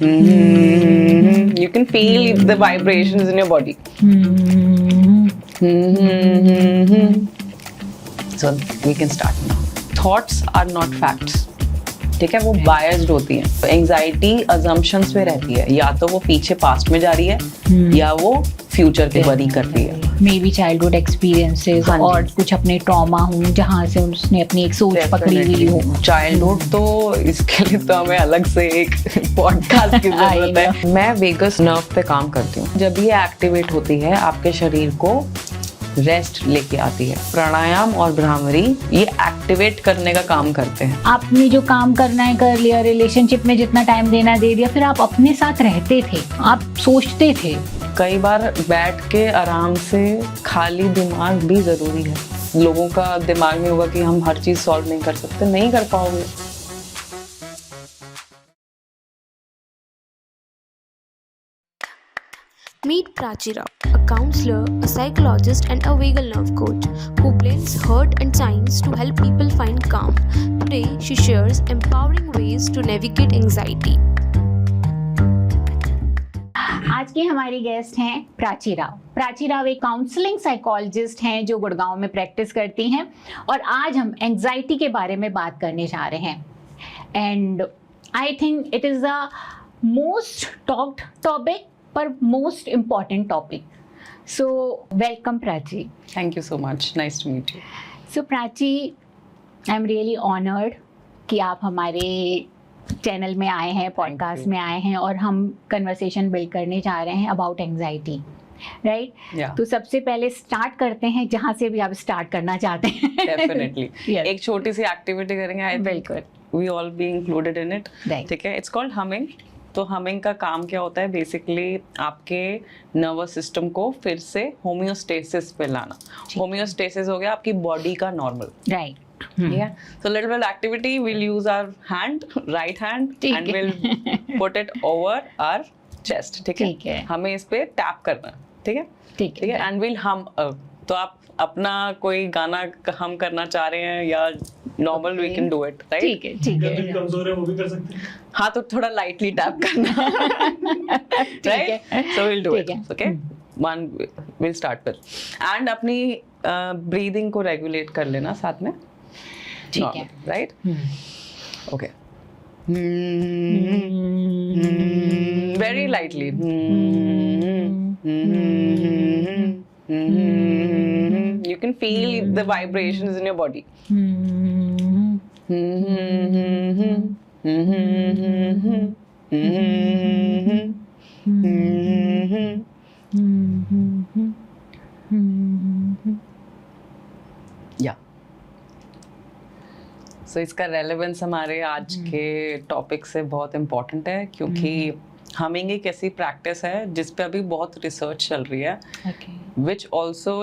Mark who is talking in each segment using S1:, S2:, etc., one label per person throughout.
S1: You can feel the vibrations in your body. So we can start now. Thoughts are not facts. ठीक है, वो biased होती है. Anxiety assumptions पे रहती है, या तो वो पीछे पास्ट में जा रही है या वो फ्यूचर के वरी कर रही है.
S2: मे बी चाइल्डहुड एक्सपीरियंसेस और कुछ अपने ट्रॉमा हो जहाँ से उसने अपनी एक सोच पकड़ी हुई हो.
S1: चाइल्डहुड तो इसके लिए तो हमें अलग से एक पॉडकास्ट की जरूरत है. मैं वेगस नर्व पे काम करती हूँ. जब ये एक्टिवेट होती है आपके शरीर को रेस्ट लेके आती है. प्राणायाम और भ्रामरी ये एक्टिवेट करने का काम करते हैं.
S2: आपने जो काम करना है कर लिया, रिलेशनशिप में जितना टाइम देना दे दिया, फिर आप अपने साथ रहते थे, आप सोचते थे.
S1: कई बार बैठ के आराम से खाली दिमाग भी जरूरी है. लोगों का दिमाग में होगा कि हम हर चीज सॉल्व नहीं कर सकते, नहीं कर पाओगे.
S3: Meet Prachi Rao, a counselor, a psychologist, and a vagal nerve coach who blends hurt and science to help people find calm. Today, she shares empowering ways to navigate anxiety.
S2: आज की हमारी guest हैं प्राची राव. प्राची राव एक counselling psychologist हैं जो गुड़गांव में practice करती हैं और आज हम एंजाइटी के बारे में बात करने जा रहे हैं. And I think it is the most talked topic पर most important topic. So welcome Prachi.
S1: Thank you so much. Nice to meet you.
S2: So Prachi, I am really honoured कि आप हमारे चैनल में आए हैं, पॉडकास्ट में आए हैं और हम कन्वर्सेशन बिल्ड करने जा रहे हैं अबाउट एंजाइटी, राइट? तो सबसे पहले स्टार्ट करते हैं जहाँ से भी आप स्टार्ट करना चाहते हैं.
S1: डेफिनेटली. एक छोटी सी एक्टिविटी करेंगे. आई
S2: बिल्कुल.
S1: We all be included in it. ठीक है. It's called humming. तो हमिंग का काम क्या होता है? बेसिकली आपके नर्वस सिस्टम को फिर से होम्योस्टेसिस पे लाना. होम्योस्टेसिस हो गया आपकी बॉडी का normal.
S2: Right.
S1: Yeah. So little bit activity. We'll use our hand, right hand, and we'll put it over our chest. ठीक है. हमें इस पे टैप करना है. ठीक है. ठीक है. And we'll hum. तो आप अपना कोई गाना हम करना चाह रहे हैं या normal we can do it, right?
S2: ठीक है. ठीक है.
S4: कमजोर है वो भी कर सकते हैं.
S1: हाँ, तो थोड़ा लाइटली टैप करना. Right. So will do it. Okay. One will start with and अपनी ब्रीदिंग को रेगुलेट कर लेना साथ में.
S2: ठीक है.
S1: Right. Okay. Very lightly. You can feel the vibrations in your body. Yeah. So इसका रेलेवेंस हमारे आज के टॉपिक से बहुत इम्पोर्टेंट है क्योंकि हमिंग एक ऐसी प्रैक्टिस है जिस पे अभी बहुत रिसर्च चल रही है. Which also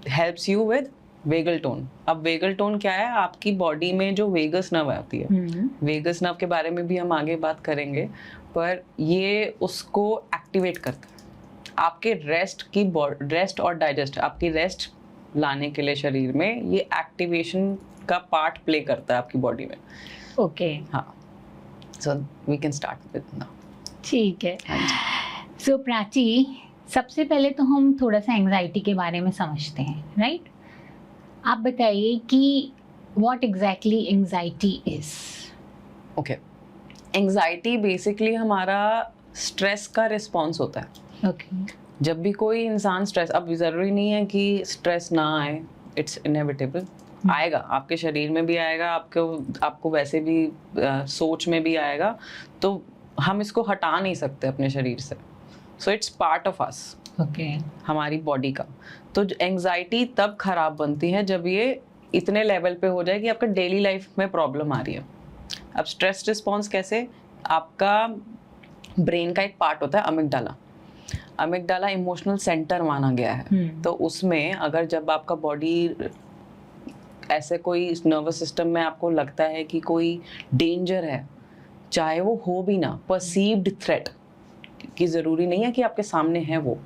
S1: helps you with vagal tone. अब वेगल टोन क्या है? आपकी बॉडी में जो वेगस नर्व आती है, वेगस नर्व के बारे में भी हम आगे बात करेंगे, पर ये उसको एक्टिवेट करता है. आपके रेस्ट और डाइजेस्ट, आपकी रेस्ट लाने के लिए शरीर में ये एक्टिवेशन का पार्ट प्ले करता है आपकी बॉडी में.
S2: ओके.
S1: हाँ. So we can start with now.
S2: ठीक है. सो प्राची, सबसे पहले तो हम थोड़ा सा एंजाइटी के बारे में समझते हैं, राइट? आप बताइए कि what exactly anxiety is.
S1: Okay. Anxiety basically हमारा स्ट्रेस का रिस्पॉन्स होता है.
S2: ओके.
S1: जब भी कोई इंसान स्ट्रेस, अब ज़रूरी नहीं है कि स्ट्रेस ना आए, इट्स इनएविटेबल. आएगा, आपके शरीर में भी आएगा, आपको वैसे भी सोच में भी आएगा. तो हम इसको हटा नहीं सकते अपने शरीर से. So it's part of us.
S2: Okay.
S1: हमारी बॉडी का. तो एंजाइटी तब खराब बनती है जब ये इतने लेवल पे हो जाए कि आपका डेली लाइफ में प्रॉब्लम आ रही है. अब स्ट्रेस रिस्पॉन्स कैसे? आपका ब्रेन का एक पार्ट होता है अमिगडाला. अमिगडाला इमोशनल सेंटर माना गया है. तो उसमें अगर जब आपका बॉडी ऐसे कोई नर्वस सिस्टम में आपको लगता है कि कोई डेंजर है, चाहे वो हो भी ना, परसीव्ड थ्रेट, कि ज़रूरी नहीं है कि आपके सामने है वो.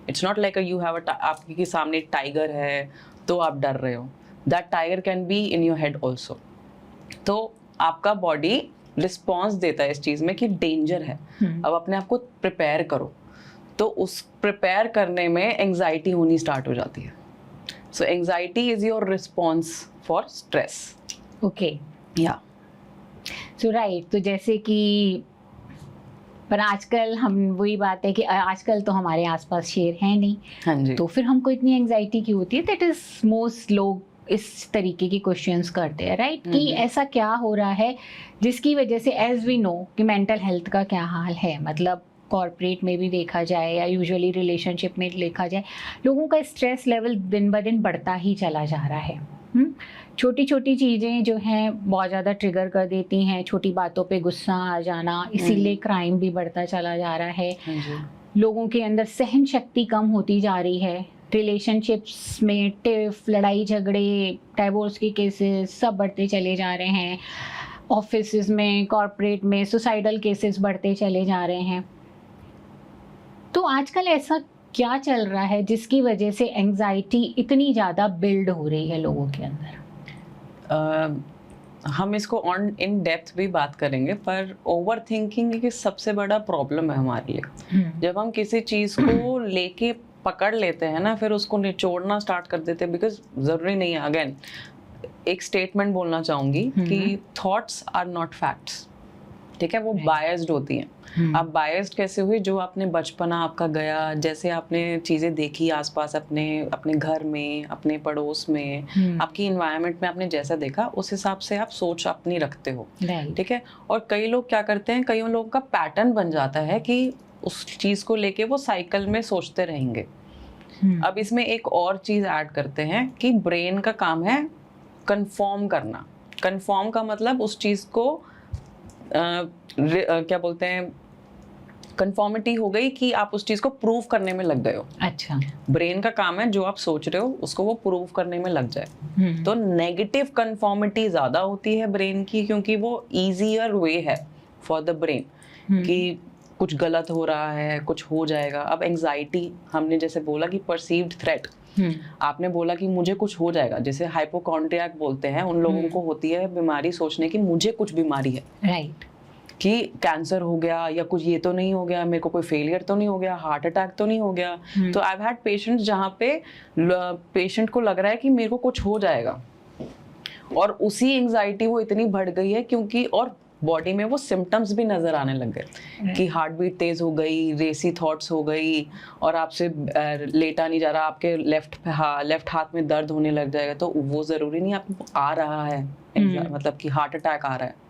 S1: It's not like you have आपके सामने टाइगर है तो आप डर रहे हो. That tiger can be in your head also. तो आपका बॉडी रिस्पॉन्स देता है इस चीज़ में कि डेंजर है, अब अपने आप को प्रिपेयर करो, तो उस प्रिपेयर करने में एंग्जाइटी होनी स्टार्ट हो जाती है। So anxiety is your response for stress.
S2: Okay,
S1: या
S2: सो राइट, तो जैसे कि पर आजकल हम वही बात है कि आजकल तो हमारे आसपास शेर हैं नहीं,
S1: हाँ जी,
S2: तो फिर हमको इतनी एंग्जाइटी क्यों होती है? दैट इज मोस्ट लोग इस तरीके की क्वेश्चंस करते हैं, राइट? कि ऐसा क्या हो रहा है जिसकी वजह से, एज वी नो कि मेंटल हेल्थ का क्या हाल है, मतलब कॉर्पोरेट में भी देखा जाए या यूजुअली रिलेशनशिप में देखा जाए, लोगों का स्ट्रेस लेवल दिन ब दिन बढ़ता ही चला जा रहा है। छोटी छोटी चीज़ें जो हैं बहुत ज़्यादा ट्रिगर कर देती हैं, छोटी बातों पे गुस्सा आ जाना, इसीलिए क्राइम भी बढ़ता चला जा रहा है।
S1: हाँ जी,
S2: लोगों के अंदर सहन शक्ति कम होती जा रही है, रिलेशनशिप्स में टिफ, लड़ाई झगड़े, डाइवोर्स के केसेस सब बढ़ते चले जा रहे हैं, ऑफिस में, कॉर्पोरेट में सुसाइडल केसेस बढ़ते चले जा रहे हैं। तो आजकल ऐसा क्या चल रहा है जिसकी वजह से एंग्जाइटी इतनी ज़्यादा बिल्ड हो रही है लोगों के अंदर?
S1: हम इसको ऑन इन डेप्थ भी बात करेंगे, पर ओवर थिंकिंग एक सबसे बड़ा प्रॉब्लम है हमारे लिए। जब हम किसी चीज़ को लेके पकड़ लेते हैं ना, फिर उसको निचोड़ना स्टार्ट कर देते हैं, बिकॉज ज़रूरी नहीं है। अगेन एक स्टेटमेंट बोलना चाहूँगी कि थॉट्स आर नॉट फैक्ट्स, ठीक है? वो बायस्ड होती हैं। आप बायस्ड कैसे हुई? जो आपने बचपना आपका गया, जैसे आपने चीज़ें देखी आसपास, अपने घर में, अपने पड़ोस में, आपकी इन्वायरमेंट में आपने जैसा देखा, उस हिसाब से आप सोच अपनी रखते हो, ठीक है? और कई लोग क्या करते हैं, कई लोगों का पैटर्न बन जाता है कि उस चीज़ को लेके वो साइकिल में सोचते रहेंगे। अब इसमें एक और चीज़ ऐड करते हैं कि ब्रेन का काम है कंफर्म करना। कंफर्म का मतलब उस चीज़ को क्या बोलते हैं, कंफर्मिटी हो गई कि आप उस चीज़ को प्रूव करने में लग गए हो।
S2: अच्छा,
S1: ब्रेन का काम है जो आप सोच रहे हो उसको वो प्रूव करने में लग जाए। तो नेगेटिव कंफर्मिटी ज़्यादा होती है ब्रेन की, क्योंकि वो ईजियर वे है फॉर द ब्रेन कि कुछ गलत हो रहा है, कुछ हो जाएगा। अब एंग्जाइटी, हमने जैसे बोला कि परसीव्ड थ्रेट, आपने बोला कि मुझे कुछ हो जाएगा, जैसे हाइपोकॉन्ड्रियाक बोलते हैं, उन लोगों को होती है बीमारी सोचने की मुझे कुछ बीमारी है,
S2: राइट,
S1: कि कैंसर हो गया या कुछ ये तो नहीं हो गया, मेरे को कोई फेलियर तो नहीं हो गया, हार्ट अटैक तो नहीं हो गया। तो आई हैव हैड पेशेंट्स जहाँ पे पेशेंट को लग रहा है कि मेरे को कुछ हो जाएगा, और उसी एंग्जाइटी वो इतनी बढ़ गई है क्योंकि, और बॉडी में वो सिम्टम्स भी नजर आने लग गए कि हार्ट बीट तेज हो गई, रेसी थॉट्स हो गई, और आपसे लेटा नहीं जा रहा, आपके लेफ्ट हाथ में दर्द होने लग जाएगा। तो वो जरूरी नहीं आपको आ रहा है मतलब कि हार्ट अटैक आ रहा है।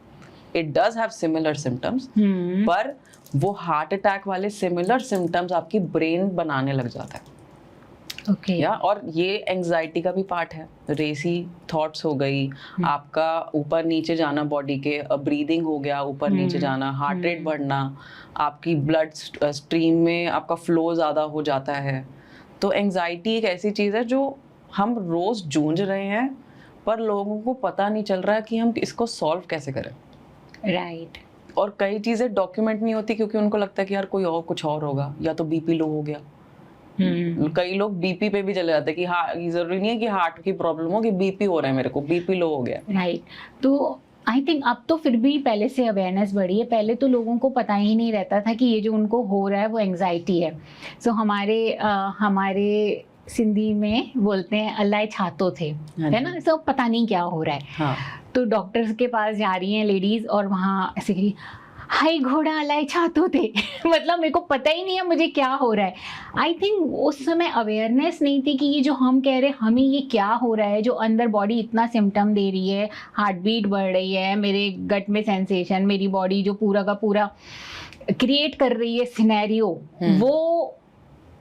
S1: It does have similar symptoms, पर वो हार्ट अटैक वाले सिमिलर सिम्टम्स आपकी ब्रेन बनाने लग जाता है।
S2: ओके,
S1: या और ये एंग्जाइटी का भी पार्ट है। रेसी थॉट्स हो गई, आपका ऊपर नीचे जाना बॉडी के, ब्रीदिंग हो गया, ऊपर नीचे जाना, हार्ट रेट बढ़ना, आपकी ब्लड स्ट्रीम में आपका फ्लो ज़्यादा हो जाता है। तो एंग्जाइटी एक ऐसी चीज़ है जो हम रोज़ जूझ रहे हैं, पर लोगों को पता नहीं चल रहा है कि हम इसको सॉल्व कैसे करें।
S2: राइट,
S1: और कई चीज़ें डॉक्यूमेंट नहीं होती क्योंकि उनको लगता है कि यार कोई और कुछ और होगा, या तो बीपी लो हो गया। कई लोग बीपी पे भी चले जाते हैं कि हाँ, जरूरी नहीं है कि हार्ट की प्रॉब्लम हो, कि बीपी हो रहा है, मेरे को बीपी लो हो गया।
S2: राइट, तो आई थिंक अब तो फिर भी पहले से अवेयरनेस बढ़ी है। पहले तो लोगों को पता ही नहीं रहता था कि ये जो उनको हो रहा है वो एंग्जाइटी है। सो हमारे सिंधी में बोलते हैं अल्लाह छातो थे, है ना? सो पता नहीं क्या हो रहा है।
S1: हाँ।
S2: तो डॉक्टर्स के पास जा रही हैं लेडीज, और वहाँ ऐसे कही, हाय घोड़ा अलाय छातो थे मतलब मेरे को पता ही नहीं है मुझे क्या हो रहा है। आई थिंक उस समय अवेयरनेस नहीं थी कि ये जो हम कह रहे हैं हमें ये क्या हो रहा है, जो अंदर बॉडी इतना सिम्टम दे रही है, हार्ट बीट बढ़ रही है, मेरे गट में सेंसेशन, मेरी बॉडी जो पूरा का पूरा क्रिएट कर रही है सिनेरियो, वो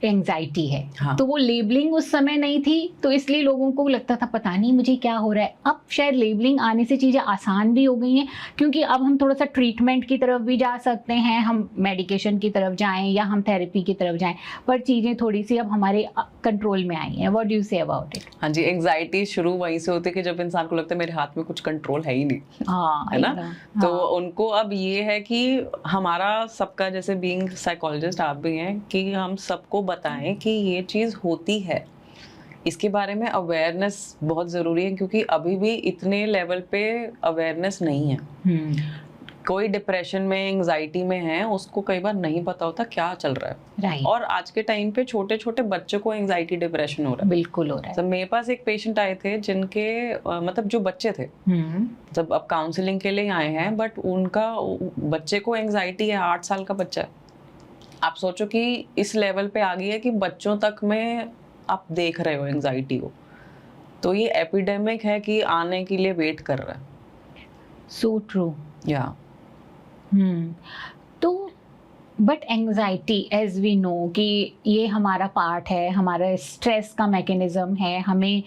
S2: एंग्जाइटी है।
S1: हाँ।
S2: तो वो लेबलिंग उस समय नहीं थी, तो इसलिए लोगों को लगता था पता नहीं मुझे क्या हो रहा है। अब शायद लेबलिंग आने से चीज़ें आसान भी हो गई हैं, क्योंकि अब हम थोड़ा सा ट्रीटमेंट की तरफ भी जा सकते हैं, हम मेडिकेशन की तरफ जाएं या हम थेरेपी की तरफ जाएं, पर चीज़ें थोड़ी सी अब हमारे कंट्रोल में आई हैं। What do you say about it?
S1: हाँ जी, एंग्जाइटी शुरू वहीं से होती है कि जब इंसान को लगता है मेरे हाथ में कुछ कंट्रोल है ही नहीं, है ना? तो उनको अब ये है कि हमारा सबका, जैसे बीइंग साइकोलॉजिस्ट आप भी हैं, कि हम सबको बताएं कि ये चीज़ होती है, इसके बारे में अवेयरनेस बहुत ज़रूरी है, क्योंकि अभी भी इतने लेवल पे अवेयरनेस नहीं है। कोई डिप्रेशन में, एंजाइटी में है, उसको कई बार नहीं पता होता क्या चल रहा है।
S2: राइट,
S1: और आज के टाइम पे छोटे छोटे बच्चों को एंजाइटी डिप्रेशन हो रहा है।
S2: बिल्कुल हो रहा है।
S1: तो मेरे पास एक पेशेंट आए थे जिनके मतलब जो बच्चे थे, जब अब काउंसलिंग के लिए आए हैं, बट उनका बच्चे को एंजाइटी है, 8 साल का बच्चा है। आप सोचो कि इस लेवल पे आ गई है कि बच्चों तक में आप देख रहे हो एंजाइटी को। तो ये एपिडेमिक है कि आने के लिए वेट कर रहा है।
S2: So true.
S1: या
S2: तो but anxiety as we know कि ये हमारा पार्ट है, हमारा स्ट्रेस का मैकेनिज्म है, हमें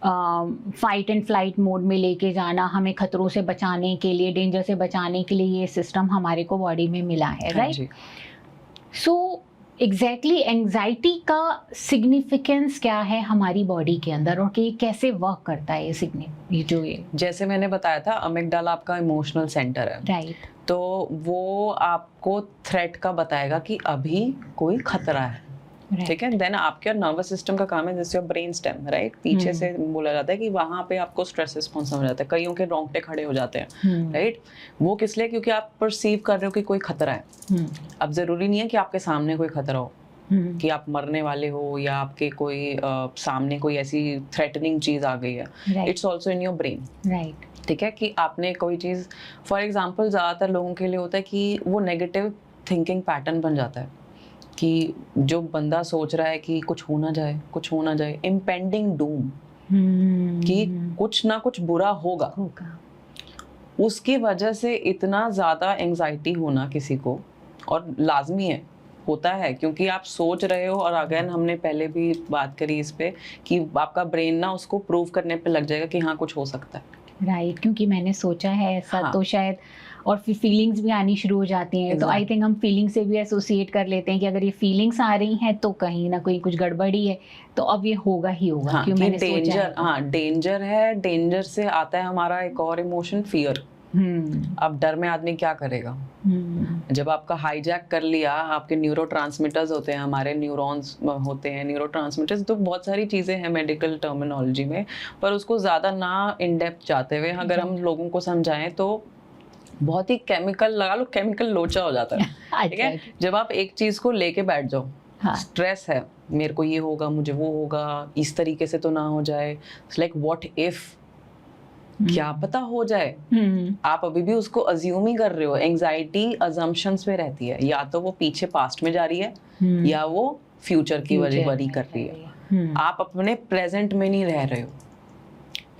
S2: फाइट एंड फ्लाइट मोड में लेके जाना, हमें खतरों से बचाने के लिए, डेंजर से बचाने के लिए ये सिस्टम हमारे को बॉडी में मिला है, राइट? सो एग्जैक्टली एंजाइटी का सिग्निफिकेंस क्या है हमारी बॉडी के अंदर, और कि कैसे वर्क करता है ये जो ये
S1: जैसे मैंने बताया था, अमिगडाला आपका इमोशनल सेंटर है,
S2: राइट?
S1: तो वो आपको थ्रेट का बताएगा कि अभी कोई खतरा है, ठीक है। देन आपके नर्वस सिस्टम का काम है, जैसे ब्रेन स्टेम, राइट, पीछे से बोला जाता है कि वहां पे आपको स्ट्रेस रिस्पॉन्स समझ जाता है, कईयों के रोंगटे खड़े हो जाते हैं, राइट। वो किस लिए? क्योंकि आप परसीव कर रहे हो कि कोई खतरा है। अब जरूरी नहीं है कि आपके सामने कोई खतरा हो, कि आप मरने वाले हो या आपके कोई सामने कोई ऐसी थ्रेटनिंग चीज आ गई है। It's also in your brain,
S2: right,
S1: ठीक है, कि आपने कोई चीज, फॉर एग्जाम्पल ज्यादातर लोगों के लिए होता है कि वो नेगेटिव थिंकिंग पैटर्न बन जाता है, कि जो बंदा सोच रहा है कि कुछ हो ना जाए, कुछ हो ना जाए, इम्पेंडिंग डूम, कि कुछ ना कुछ बुरा होगा, उसकी वजह से इतना ज़्यादा एंजाइटी होना किसी को, और लाजमी है, होता है, क्योंकि आप सोच रहे हो। और अगेन हमने पहले भी बात करी इस पे कि आपका ब्रेन ना उसको प्रूव करने पे लग जाएगा कि हाँ कुछ हो सकता है,
S2: राइट, क्योंकि मैंने सोचा है ऐसा।
S1: हाँ।
S2: तो शायद, और फिर फीलिंग्स भी आनी शुरू हो जाती हैं, तो आई थिंक हम फीलिंग से भी एसोसिएट कर लेते हैं कि अगर ये फीलिंग्स आ रही हैं तो कहीं ना कहीं कुछ गड़बड़ी है, तो अब ये होगा ही होगा।
S1: हाँ,
S2: क्यों मैंने
S1: डेंजर,
S2: सोचा है।
S1: हाँ डेंजर है। डेंजर से आता है हमारा एक और इमोशन, फियर। अब डर में आदमी क्या करेगा? जब आपका हाईजैक कर लिया, आपके न्यूरोट्रांसमीटर्स होते हैं, हमारे न्यूरॉन्स होते हैं, न्यूरोट्रांसमीटर्स, तो बहुत सारी चीज़ें हैं मेडिकल टर्मिनोलॉजी में, पर उसको ज़्यादा ना इन डेप्थ जाते हुए अगर हम लोगों को समझाएं तो बहुत ही केमिकल, लगा लो केमिकल लोचा हो जाता है, ठीक है। जब आप एक चीज़ को लेके बैठ जाओ, हाँ। स्ट्रेस है, मेरे को ये होगा, मुझे वो होगा, इस तरीके से तो ना हो जाए, लाइक व्हाट इफ, क्या पता हो जाए। आप अभी भी उसको अज्यूम ही कर रहे हो। एंजाइटी अजम्पशंस में रहती है, या तो वो पीछे पास्ट में जा रही है या वो फ्यूचर की वजह वरी कर रही है। आप अपने प्रेजेंट में नहीं रह रहे हो।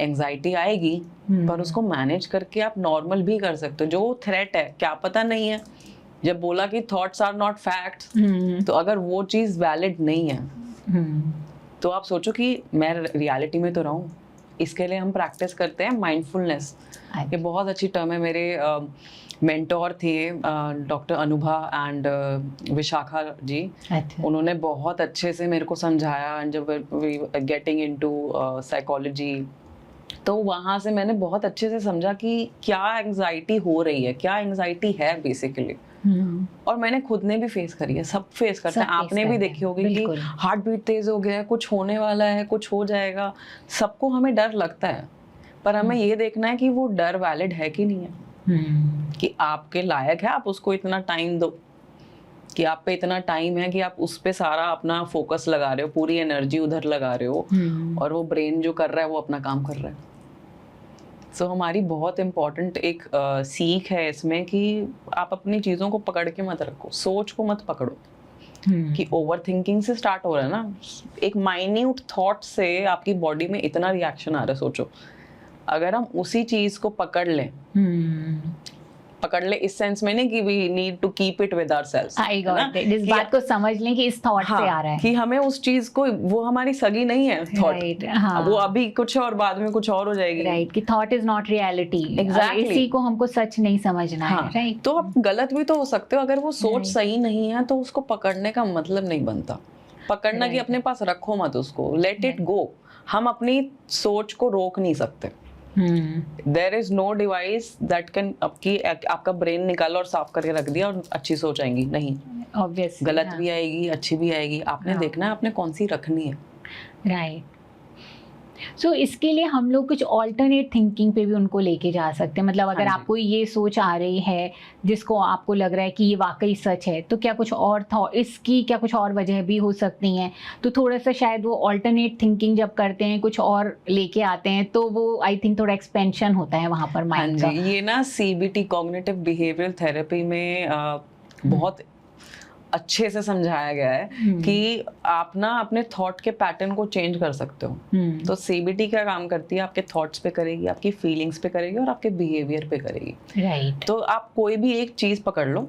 S1: एंजाइटी आएगी पर उसको मैनेज करके आप नॉर्मल भी कर सकते हो। जो थ्रेट है क्या पता नहीं है, जब बोला कि थॉट्स आर नॉट फैक्ट्स, तो अगर वो चीज वैलिड नहीं है तो आप सोचो कि मैं रियलिटी में तो रहूं। इसके लिए हम प्रैक्टिस करते हैं माइंडफुलनेस। ये बहुत अच्छी टर्म है। मेरे मेंटोर थे डॉक्टर अनुभा एंड विशाखा जी, उन्होंने बहुत अच्छे से मेरे को समझाया। एंड जब गेटिंग इनटू साइकोलॉजी, तो वहाँ से मैंने बहुत अच्छे से समझा कि क्या एंजाइटी हो रही है, क्या एंजाइटी है बेसिकली। और मैंने खुद ने भी फेस करी है, सब फेस करते हैं। आपने भी देखी होगी कि हार्ट बीट तेज हो गया है, कुछ होने वाला है, कुछ हो जाएगा, सबको हमें डर लगता है। पर हमें ये देखना है कि वो डर वैलिड है कि नहीं है, कि आपके लायक है, आप उसको इतना टाइम दो, कि आप पे इतना टाइम है कि आप उस पे सारा अपना फोकस लगा रहे हो, पूरी एनर्जी उधर लगा रहे हो, और वो ब्रेन जो कर रहा है वो अपना काम कर रहा है। सो हमारी बहुत इम्पोर्टेंट एक सीख है इसमें कि आप अपनी चीज़ों को पकड़ के मत रखो, सोच को मत पकड़ो। कि ओवर थिंकिंग से स्टार्ट हो रहा है ना, एक माइन्यूट थॉट से आपकी बॉडी में इतना रिएक्शन आ रहा है। सोचो अगर हम उसी चीज़ को पकड़ लें, पकड़ ले इस सेंस में नहीं कि we need to keep it with ourselves, I got it, इस बात को समझ लें कि इस थॉट से आ रहा है, कि हमें उस चीज को, वो हमारी सगी नहीं है थॉट, वो अभी कुछ और बाद में कुछ और हो जाएगी, राइट, कि thought is not reality. Exactly, इसी को हमको सच नहीं समझना है, राइट। तो आप गलत भी तो हो सकते हो, अगर वो सोच सही नहीं है तो उसको पकड़ने का मतलब नहीं बनता। पकड़ना कि अपने पास रखो मत उसको, लेट इट गो। हम अपनी सोच को रोक नहीं सकते। There is no device that can आपका ब्रेन निकाला और साफ करके रख दिया और अच्छी सोच आएंगी, नहीं, obviously, गलत भी आएगी, अच्छी भी आएगी। आपने देखना है आपने कौन सी रखनी है, राइट।
S2: सो इसके लिए हम लोग कुछ ऑल्टरनेट थिंकिंग पे भी उनको लेके जा सकते हैं, मतलब अगर
S1: हाँ जी।
S2: आपको ये सोच आ रही है जिसको आपको लग रहा है कि ये वाकई सच है, तो क्या कुछ और था, इसकी क्या कुछ और वजह भी हो सकती हैं, तो थोड़ा सा शायद वो ऑल्टरनेट थिंकिंग जब करते हैं कुछ और लेके आते हैं तो वो आई थिंक थोड़ा एक्सपेंशन होता है वहाँ पर
S1: हाँ
S2: माइंड
S1: जी,
S2: का।
S1: ये ना CBT कॉग्निटिव बिहेवियरल थेरेपी में बहुत अच्छे से समझाया गया है कि आप ना अपने थॉट के पैटर्न को चेंज कर सकते हो। तो CBT क्या काम करती है, आपके थॉट्स पे करेगी, आपकी फीलिंग्स पे करेगी और आपके बिहेवियर पे करेगी।
S2: राइट।
S1: तो आप कोई भी एक चीज पकड़ लो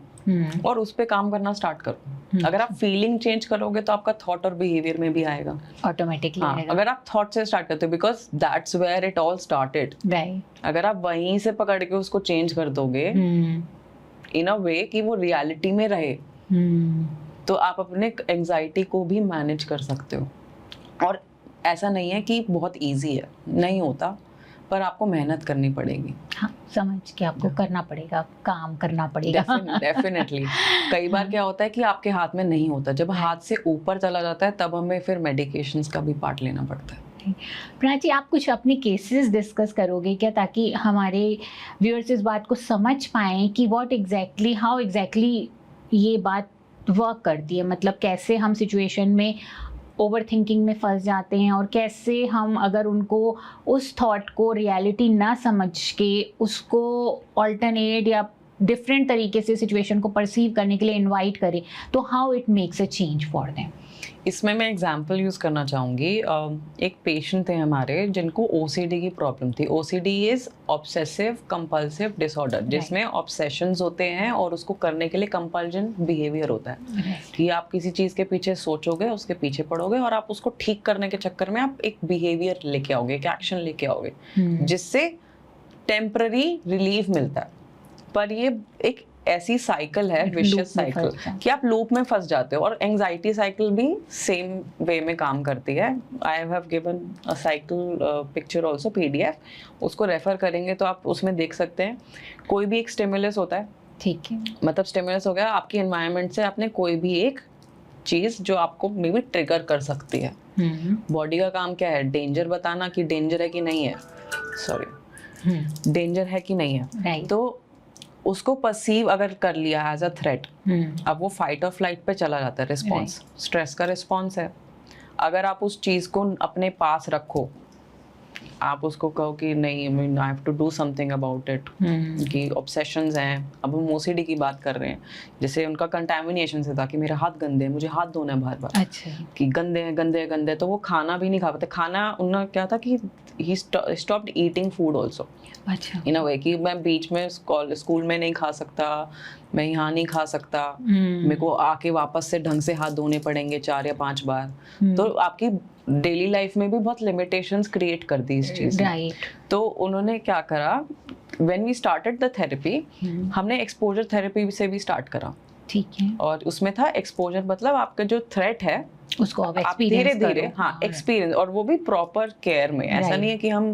S1: और उस पे काम करना स्टार्ट करो। अगर आप फीलिंग चेंज करोगे तो आपका थॉट और बिहेवियर में भी आएगा
S2: ऑटोमेटिकली
S1: हाँ, अगर आप थॉट से स्टार्ट करते हो, because that's where it all started.
S2: Right.
S1: अगर आप वहीं से पकड़ के उसको चेंज कर दोगे इन अ वे कि वो रियलिटी में रहे, तो आप अपने एंजाइटी को भी मैनेज कर सकते हो। और ऐसा नहीं है कि बहुत इजी है, नहीं होता, पर आपको मेहनत करनी पड़ेगी।
S2: हाँ, समझ के आपको करना पड़ेगा, काम करना पड़ेगा।
S1: डेफिनेटली। कई बार क्या होता है कि आपके हाथ में नहीं होता, जब हाथ से ऊपर चला जाता है तब हमें फिर मेडिकेशंस का भी पार्ट लेना पड़ता है।
S2: प्राची, आप कुछ अपने केसेस डिस्कस करोगे क्या, ताकि हमारे व्यूअर्स इस बात को समझ पाएं कि हाउ एग्जैक्टली ये बात वर्क करती है, मतलब कैसे हम सिचुएशन में ओवर थिंकिंग में फंस जाते हैं और कैसे हम अगर उनको उस थॉट को रियलिटी ना समझ के उसको अल्टरनेट या डिफरेंट तरीके से सिचुएशन को परसीव करने के लिए इनवाइट करें, तो how it makes a change for them.
S1: इसमें मैं एग्जांपल यूज़ करना चाहूँगी। एक पेशेंट थे हमारे जिनको OCD की प्रॉब्लम थी। OCD is obsessive compulsive disorder, जिसमें ऑब्सेशंस होते हैं और उसको करने के लिए कंपल्जन बिहेवियर होता है कि आप किसी चीज़ के पीछे सोचोगे, उसके पीछे पड़ोगे और आप उसको ठीक करने के चक्कर में आप एक बिहेवियर लेके आओगे, एक एक्शन लेके आओगे जिससे टेम्पररी रिलीफ मिलता है। पर ये एक ऐसी साइकिल है, विशियस साइकिल, कि आप लूप में फंस जाते हो। और एंजाइटी साइकिल भी सेम वे में काम करती है। I have given a cycle picture also, PDF, उसको रेफर करेंगे तो आप उसमें देख सकते हैं। कोई भी एक स्टिमुलस होता है,
S2: ठीक है,
S1: मतलब स्टिमुलस हो गया आपकी एनवायरनमेंट से, आपने कोई भी एक चीज जो आपको मे बी ट्रिगर कर सकती है। बॉडी का काम क्या है, डेंजर बताना कि डेंजर है कि नहीं है, डेंजर है कि नहीं है। तो उसको परसीव अगर कर लिया एज अ थ्रेट, अब वो फाइट और फ्लाइट पे चला जाता है रिस्पॉन्स, स्ट्रेस का रिस्पॉन्स है। अगर आप उस चीज को अपने पास रखो, आप उसको कहो कि नहीं, I have to do something about it, कि ऑब्सेशंस हैं। अब हम OCD की बात कर रहे हैं, जैसे उनका कंटामिनेशन से था कि मेरे हाथ गंदे हैं, मुझे हाथ धोना है बार बार।
S2: अच्छा।
S1: कि गंदे हैं गंदे हैं गंदे, तो वो खाना भी नहीं खा पाते। खाना उन्होंने क्या था कि he stopped eating food also.
S2: अच्छा।
S1: इन अ वे कि मैं बीच में स्कूल में नहीं खा सकता, मैं यहाँ नहीं खा सकता, मेरे को आके वापस से ढंग से हाथ धोने पड़ेंगे 4 या 5 बार। तो आपकी डेली लाइफ में भी बहुत लिमिटेशंस क्रिएट कर दी इस चीज ने। तो उन्होंने क्या करा, when we started the therapy, हमने एक्सपोजर थेरेपी से भी स्टार्ट करा।
S2: ठीक है।
S1: और उसमें था एक्सपोजर, मतलब आपका जो थ्रेट है
S2: उसको
S1: आप धीरे धीरे, हाँ, एक्सपीरियंस, और वो भी प्रॉपर केयर में। ऐसा नहीं है कि हम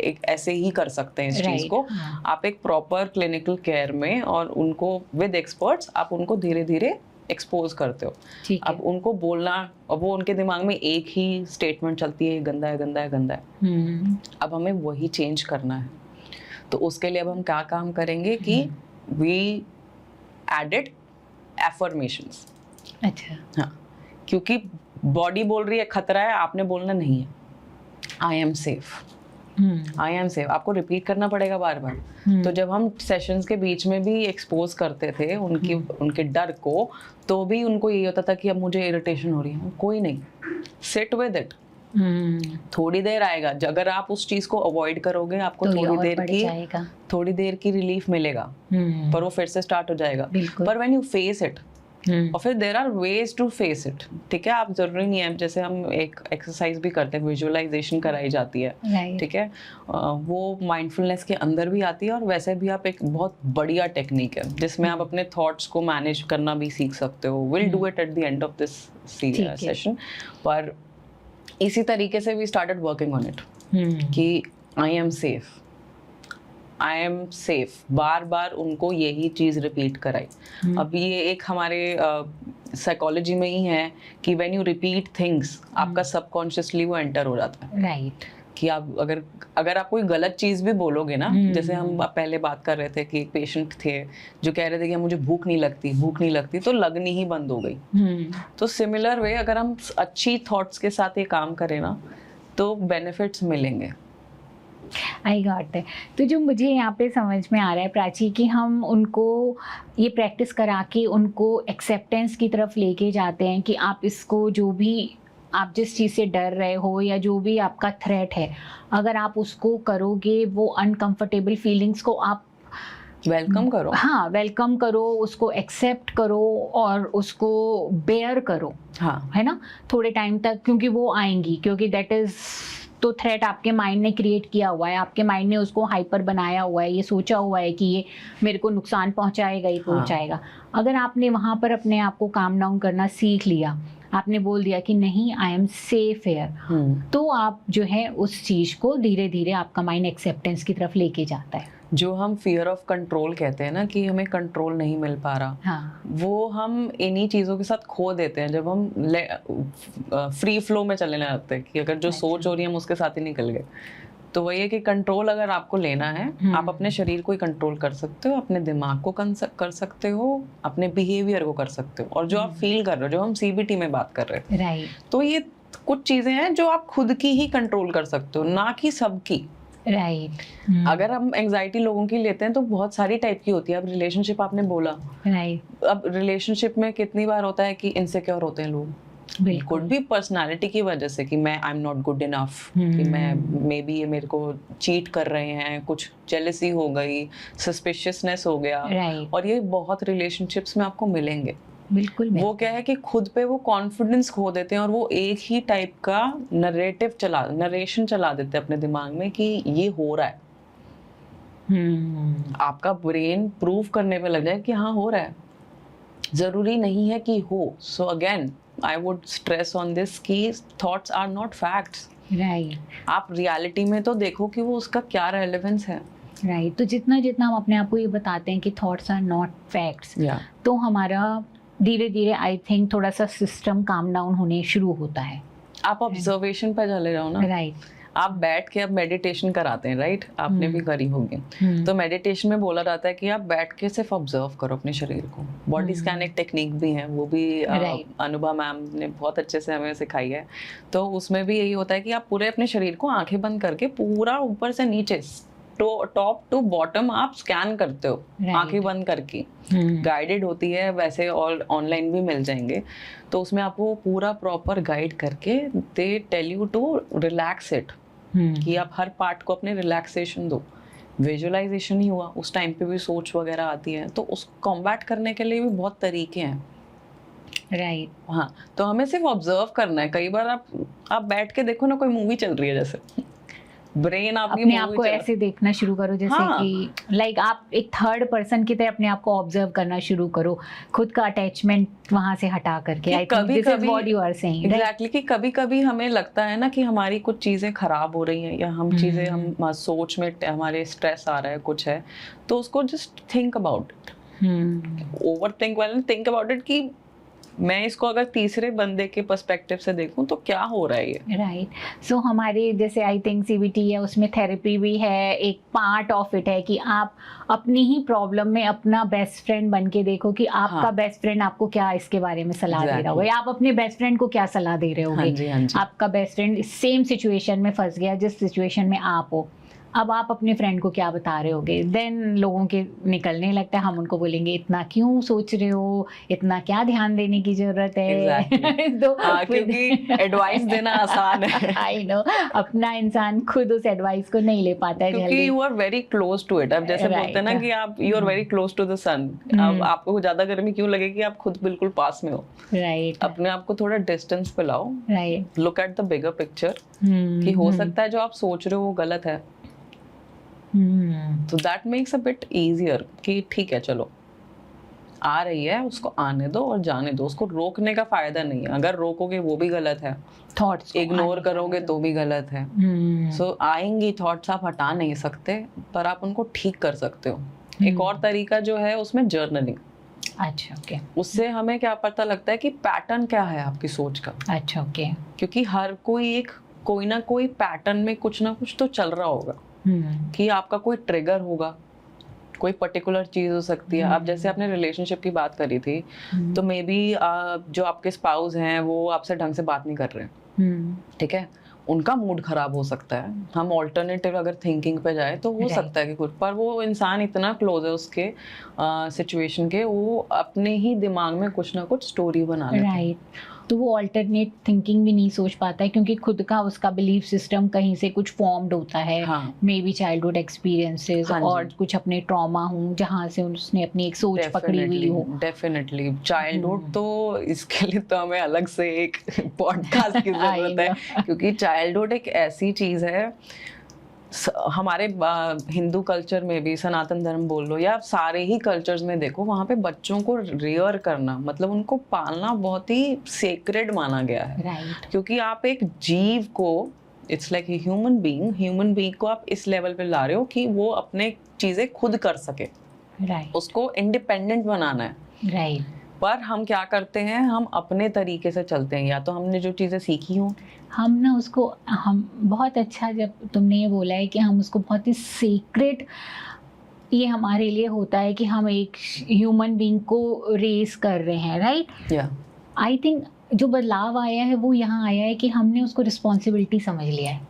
S1: एक ऐसे ही कर सकते हैं इस चीज को। आप एक प्रॉपर क्लिनिकल केयर में और उनको विद एक्सपर्ट्स आप उनको धीरे धीरे एक्सपोज करते हो। अब उनको बोलना, और वो उनके दिमाग में एक ही स्टेटमेंट चलती है, गंदा है गंदा है गंदा है। अब हमें वही चेंज करना है। तो उसके लिए अब हम क्या काम करेंगे कि वी एडेड एफर्मेशंस।
S2: अच्छा।
S1: हाँ, क्योंकि बॉडी बोल रही है खतरा है, आपने बोलना नहीं है, आई am safe, I am safe, आपको रिपीट करना पड़ेगा बार बार। तो जब हम सेशंस के बीच में भी एक्सपोज करते थे उनके डर को, तो भी उनको ये होता था कि अब मुझे इरिटेशन हो रही है। कोई नहीं, सिट विद इट, थोड़ी देर आएगा। अगर आप उस चीज को अवॉइड करोगे, आपको
S2: तो
S1: थोड़ी देर की रिलीफ मिलेगा, पर वो फिर से स्टार्ट हो जाएगा। पर व्हेन यू फेस इट, और फिर there are ways to face it. ठीक है, आप जरूरी नहीं है, जैसे हम एक एक्सरसाइज भी करते हैं, विजुअलाइजेशन कराई जाती है, ठीक है, वो माइंडफुलनेस के अंदर भी आती है। और वैसे भी आप एक बहुत बढ़िया टेक्निक है जिसमें आप अपने थॉट्स को मैनेज करना भी सीख सकते हो। Will do it at the end of this session. पर इसी तरीके से we started working on it कि I am safe, I am safe, बार बार उनको यही चीज रिपीट कराई। अब ये एक हमारे साइकोलॉजी में ही है कि व्हेन यू रिपीट थिंग्स, आपका सबकॉन्शियसली वो एंटर हो जाता है।
S2: राइट।
S1: कि आप अगर आप कोई गलत चीज भी बोलोगे ना, जैसे हम पहले बात कर रहे थे कि एक पेशेंट थे जो कह रहे थे कि मुझे भूख नहीं लगती, तो लगनी ही बंद हो गई। तो सिमिलर वे अगर हम अच्छी थॉट्स के साथ ये काम करें ना तो बेनिफिट्स मिलेंगे।
S2: आई गॉट इट। तो जो मुझे यहाँ पे समझ में आ रहा है प्राची कि हम उनको ये प्रैक्टिस करा के उनको एक्सेप्टेंस की तरफ लेके जाते हैं कि आप इसको, जो भी आप जिस चीज़ से डर रहे हो या जो भी आपका थ्रेट है, अगर आप उसको करोगे, वो अनकंफर्टेबल फीलिंग्स को आप
S1: वेलकम करो।
S2: हाँ, वेलकम करो, उसको एक्सेप्ट करो और उसको बेयर करो।
S1: हाँ,
S2: है ना, थोड़े टाइम तक, क्योंकि वो आएंगी, क्योंकि दैट इज तो थ्रेट आपके माइंड ने क्रिएट किया हुआ है, आपके माइंड ने उसको हाइपर बनाया हुआ है, ये सोचा हुआ है कि ये मेरे को नुकसान पहुंचाएगा ही पहुंचाएगा। अगर आपने वहाँ पर अपने आप को काम डाउन करना सीख लिया, आपने बोल दिया कि नहीं, आई एम सेफ हेयर, तो आप जो है उस चीज़ को धीरे धीरे आपका माइंड एक्सेप्टेंस की तरफ लेके जाता है।
S1: जो हम फियर ऑफ कंट्रोल कहते हैं ना, कि हमें कंट्रोल नहीं मिल पा रहा,
S2: हाँ,
S1: वो हम इन्हीं चीज़ों के साथ खो देते हैं जब हम फ्री फ्लो में चलने लगते हैं कि अगर जो सोच हो रही है हम उसके साथ ही निकल गए। तो वही है कि कंट्रोल अगर आपको लेना है, आप अपने शरीर को ही कंट्रोल कर सकते हो, अपने दिमाग को कर सकते हो, अपने बिहेवियर को कर सकते हो, और जो आप फील कर रहे हो, जो हम CBT में बात कर रहे थे,
S2: राइट।
S1: तो ये कुछ चीज़ें हैं जो आप खुद की ही कंट्रोल कर सकते हो, ना कि सबकी।
S2: राइट।
S1: अगर हम एंजाइटी लोगों की लेते हैं तो बहुत सारी टाइप की होती है। अब रिलेशनशिप आपने बोला,
S2: राइट।
S1: अब रिलेशनशिप में कितनी बार होता है कि इनसिक्योर होते हैं लोग,
S2: बिल्कुल
S1: भी पर्सनालिटी की वजह से कि मैं I am not good enough, कि मैं मे बी ये मेरे को चीट कर रहे हैं, कुछ जेलसी हो गई, सस्पिशियसनेस हो गया,
S2: राइट।
S1: और ये बहुत रिलेशनशिप्स में आपको मिलेंगे।
S2: बिल्कुल।
S1: वो क्या है कि खुद पे वो कॉन्फिडेंस खो देते हैं और वो एक ही टाइप का नरेशन चला देते हैं अपने दिमाग में कि ये हो रहा है। आपका ब्रेन प्रूव करने पे लग जाए कि हाँ हो रहा है, जरूरी नहीं है कि हो। So again I would stress on this कि thoughts are not facts.
S2: Right.
S1: आप रियलिटी में तो देखो कि वो उसका क्या रेलेवेंस है।
S2: राइट। तो जितना जितना हम अपने आप को ये बताते हैं कि थॉट्स आर नॉट फैक्ट्स, तो हमारा धीरे धीरे आई थिंक थोड़ा सा सिस्टम काम डाउन होने शुरू होता है।
S1: आप ऑब्जर्वेशन पे चले जाओ ना।
S2: राइट।
S1: आप बैठ के अब मेडिटेशन कराते हैं, राइट? आपने भी करी होगी। तो मेडिटेशन में बोला जाता है कि आप बैठ के सिर्फ ऑब्जर्व करो अपने शरीर को। बॉडी स्कैन एक टेक्निक भी है, वो भी अनुभा मैम ने बहुत अच्छे से हमें सिखाई है। तो उसमें भी यही होता है कि आप पूरे अपने शरीर को आंखें बंद करके पूरा ऊपर से नीचे टॉप टू बॉटम आप स्कैन करते हो, आंखें बंद करके। गाइडेड होती है वैसे, और ऑनलाइन भी मिल जाएंगे। तो उसमें आपको पूरा प्रॉपर गाइड करके दे tell you to relax it, कि आप हर पार्ट को अपने रिलैक्सेशन दो। विजुअलाइजेशन ही हुआ, उस टाइम पे भी सोच वगैरह आती है, तो उसको कॉम्बैट करने के लिए भी बहुत तरीके हैं।
S2: राइट।
S1: हाँ, तो हमें सिर्फ ऑब्जर्व करना है। कई बार आप बैठ के देखो ना, कोई मूवी चल रही है, जैसे ब्रेन आपकी
S2: अपने आप को ऐसे देखना शुरू करो जैसे कि लाइक आप एक थर्ड पर्सन की तरह अपने आप को ऑब्जर्व करना शुरू करो, खुद का अटैचमेंट वहां से हटा करके। I think this is what you are saying.
S1: Exactly, कि कभी-कभी हमें लगता है ना कि हमारी कुछ चीजें खराब हो रही हैं, या हम चीजें, हम सोच में हमारे स्ट्रेस आ रहा है, कुछ है, तो उसको just think about it. Over think about it कि मैं इसको अगर तीसरे बंदे के पर्सपेक्टिव से देखूं तो क्या हो रहा है ये।
S2: राइट। सो हमारे जैसे आई थिंक CBT है, उसमें थेरेपी भी है, एक पार्ट ऑफ इट है कि आप अपनी ही प्रॉब्लम में अपना बेस्ट फ्रेंड बन के देखो कि आपका बेस्ट फ्रेंड आपको क्या इसके बारे में सलाह दे रहा होगा, या आप अपने बेस्ट फ्रेंड को क्या सलाह दे रहे होगे। आपका बेस्ट फ्रेंड सेम सिचुएशन में फंस गया जिस सिचुएशन में आप हो, अब आप अपने फ्रेंड को क्या बता रहे होगे। देन लोगों के निकलने लगता है, हम उनको बोलेंगे इतना क्यों सोच रहे हो, इतना क्या ध्यान देने की जरूरत है। तो
S1: क्योंकि एडवाइस देना आसान है।
S2: आई नो, अपना इंसान खुद उस एडवाइस को नहीं ले पाता है,
S1: क्योंकि you are very close to it. अब जैसे बोलते हैं ना कि आप you are very close to the sun. अब आपको ज्यादा गर्मी क्यों लगेगी, आप खुद बिल्कुल पास में हो।
S2: राइट।
S1: अपने आप को थोड़ा डिस्टेंस पे लाओ।
S2: Right.
S1: Look at the bigger picture, कि हो सकता है जो आप सोच रहे हो वो गलत है। तो that makes a bit easier कि ठीक है, चलो आ रही है, उसको आने दो और जाने दो, उसको रोकने का फायदा नहीं है। अगर रोकोगे वो भी गलत है,
S2: थॉट्स
S1: इग्नोर करोगे तो भी गलत है। सो आएंगी थॉट्स, आप हटा नहीं सकते, पर आप उनको ठीक कर सकते हो। एक और तरीका जो है उसमें जर्नलिंग।
S2: अच्छा, ओके।
S1: उससे हमें क्या पता लगता है कि पैटर्न क्या है आपकी सोच का।
S2: अच्छा, ओके।
S1: क्योंकि हर कोई एक कोई ना कोई पैटर्न में कुछ ना कुछ तो चल रहा होगा कि आपका कोई ट्रिगर होगा, कोई पर्टिकुलर चीज हो सकती है। अब जैसे आपने रिलेशनशिप की बात करी थी, तो मे बी जो आपके स्पाउस हैं वो आपसे ढंग से बात नहीं कर रहे हैं, ठीक है, उनका मूड खराब हो सकता है। हम ऑल्टरनेटिव अगर थिंकिंग पे जाए तो हो सकता है कि कुछ, पर वो इंसान इतना क्लोज है उसके सिचुएशन के, वो अपने ही दिमाग में कुछ ना कुछ स्टोरी बना लेता है।
S2: तो वो अल्टरनेट थिंकिंग भी नहीं सोच पाता है क्योंकि खुद का उसका बिलीफ सिस्टम कहीं से कुछ फॉर्म्ड होता है, मे बी चाइल्डहुड एक्सपीरियंसेस और कुछ अपने ट्रॉमा हो जहाँ से उसने अपनी एक सोच पकड़ी हुई हो।
S1: डेफिनेटली चाइल्डहुड तो इसके लिए तो हमें अलग से एक पॉडकास्ट की जरूरत है, क्योंकि चाइल्डहुड एक ऐसी चीज है, हमारे हिंदू कल्चर में भी, सनातन धर्म बोल लो या सारे ही कल्चर्स में देखो, वहाँ पे बच्चों को रियर करना, मतलब उनको पालना बहुत ही सेक्रेड माना गया है। क्योंकि आप एक जीव को, इट्स लाइक ह्यूमन बीइंग को आप इस लेवल पे ला रहे हो कि वो अपने चीजें खुद कर सके, उसको इंडिपेंडेंट बनाना है। पर हम क्या करते हैं, हम अपने तरीके से चलते हैं, या तो हमने जो चीज़ें सीखी हों,
S2: हम ना उसको, हम बहुत अच्छा, जब तुमने ये बोला है कि हम उसको बहुत ही सीक्रेट, ये हमारे लिए होता है कि हम एक ह्यूमन बीइंग को रेस कर रहे हैं, राइट? आई थिंक जो बदलाव आया है वो यहाँ आया है कि हमने उसको रिस्पॉन्सिबिलिटी समझ लिया है,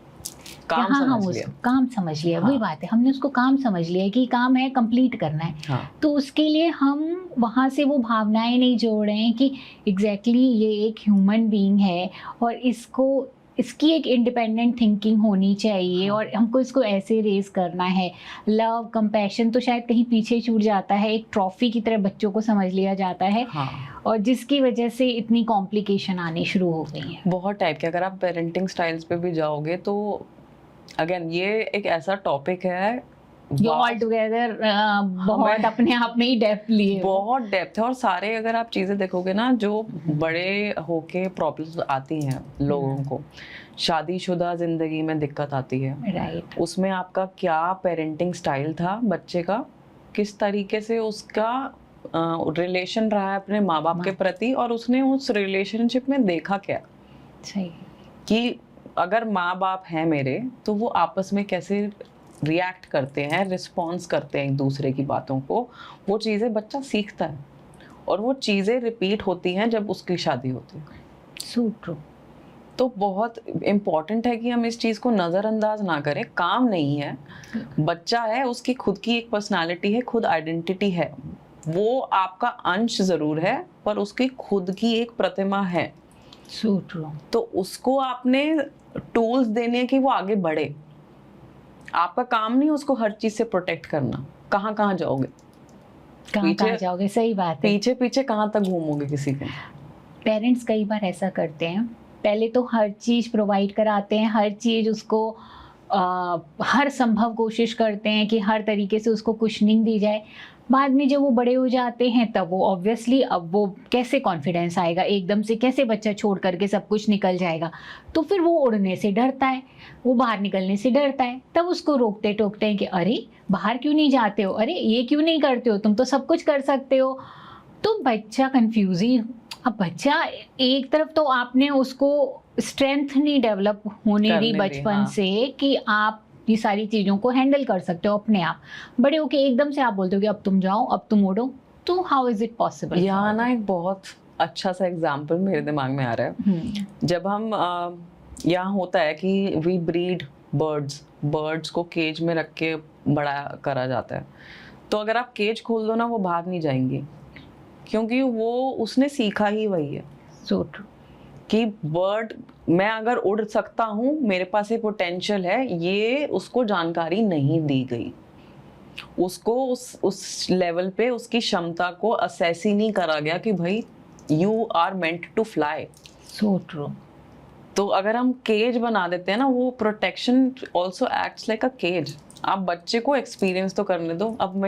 S2: काम समझ लिया। वही बात है, हमने उसको काम समझ लिया है कि काम है, कंप्लीट करना है। तो उसके लिए हम वहाँ से वो भावनाएं नहीं जोड़ रहे हैं कि एग्जैक्टली ये एक ह्यूमन बीइंग है और इसकी एक इंडिपेंडेंट थिंकिंग होनी चाहिए और हमको इसको ऐसे रेस करना है। लव, कंपैशन तो शायद कहीं पीछे छूट जाता है, एक ट्रॉफी की तरह बच्चों को समझ लिया जाता है। और जिसकी वजह से इतनी कॉम्प्लिकेशन आनी शुरू हो गई है
S1: बहुत टाइप के। अगर आप पेरेंटिंग स्टाइल्स पे भी जाओगे तो अगेन ये एक ऐसा टॉपिक है
S2: जो ऑल टुगेदर बहुत अपने आप में ही डेप्थ लिए,
S1: बहुत डेप्थ है। और सारे अगर आप चीज़ें देखोगे ना, जो बड़े होके प्रॉब्लम्स आती हैं लोगों को, शादीशुदा जिंदगी में दिक्कत आती है, उसमें आपका क्या पेरेंटिंग स्टाइल था बच्चे का, किस तरीके से उसका रिलेशन रहा है अपने माँ बाप के प्रति, और उसने उस रिलेशनशिप में देखा क्या, कि अगर माँ बाप हैं मेरे तो वो आपस में कैसे रिएक्ट करते हैं, रिस्पॉन्स करते हैं एक दूसरे की बातों को, वो चीज़ें बच्चा सीखता है और वो चीज़ें रिपीट होती हैं जब उसकी शादी होती है।
S2: So true.
S1: तो बहुत इम्पॉर्टेंट है कि हम इस चीज़ को नज़रअंदाज ना करें। काम नहीं है, बच्चा है, उसकी खुद की एक पर्सनालिटी है, खुद आइडेंटिटी है, वो आपका अंश ज़रूर है पर उसकी खुद की एक प्रतिमा है।
S2: So true.
S1: तो उसको आपने टूल्स देने कि वो आगे बढ़े। आपका काम नहीं उसको हर चीज से प्रोटेक्ट करना। कहाँ कहाँ जाओगे,
S2: कहाँ जाओगे, सही बात है,
S1: पीछे पीछे कहाँ तक घूमोगे किसी के।
S2: पेरेंट्स कई बार ऐसा करते हैं, पहले तो हर चीज प्रोवाइड कराते हैं, हर चीज उसको हर संभव कोशिश करते हैं कि हर तरीके से उसको कुशनिंग दी जाए। बाद में जब वो बड़े हो जाते हैं तब वो ऑब्वियसली, अब वो कैसे कॉन्फिडेंस आएगा, एकदम से कैसे बच्चा छोड़ करके सब कुछ निकल जाएगा, तो फिर वो उड़ने से डरता है, वो बाहर निकलने से डरता है। तब उसको रोकते टोकते हैं कि अरे बाहर क्यों नहीं जाते हो, अरे ये क्यों नहीं करते हो, तुम तो सब कुछ कर सकते हो। तो बच्चा कंफ्यूज ही, अब बच्चा एक तरफ तो आपने उसको स्ट्रेंथ नहीं डेवलप होने दी बचपन से कि आप ये सारी चीज़ों को हैंडल कर सकते हो अपने आप, बड़े होके एकदम से आप बोलते हो कि अब तुम जाओ, अब तुम उड़ो, तो हाउ इज इट पॉसिबल।
S1: यहाँ ना एक बहुत अच्छा सा एग्जाम्पल मेरे दिमाग में आ रहा है। जब हम यहाँ होता है कि वी ब्रीड बर्ड्स को केज में रख के बड़ा करा जाता है, तो अगर आप केज खोल दो ना, वो भाग नहीं जाएंगी, क्योंकि वो उसने सीखा ही वही है।
S2: सो ट्रू
S1: कि बर्ड, मैं अगर उड़ सकता हूँ, मेरे पास ये पोटेंशियल है, ये उसको जानकारी नहीं दी गई, उसको उस लेवल पे उसकी क्षमता को असेस ही नहीं करा गया कि भाई you are meant to fly.
S2: So true.
S1: तो अगर हम केज बना देते हैं ना, वो protection also acts like a cage. आप बच्चे को एक्सपीरियंस तो करने दो। अब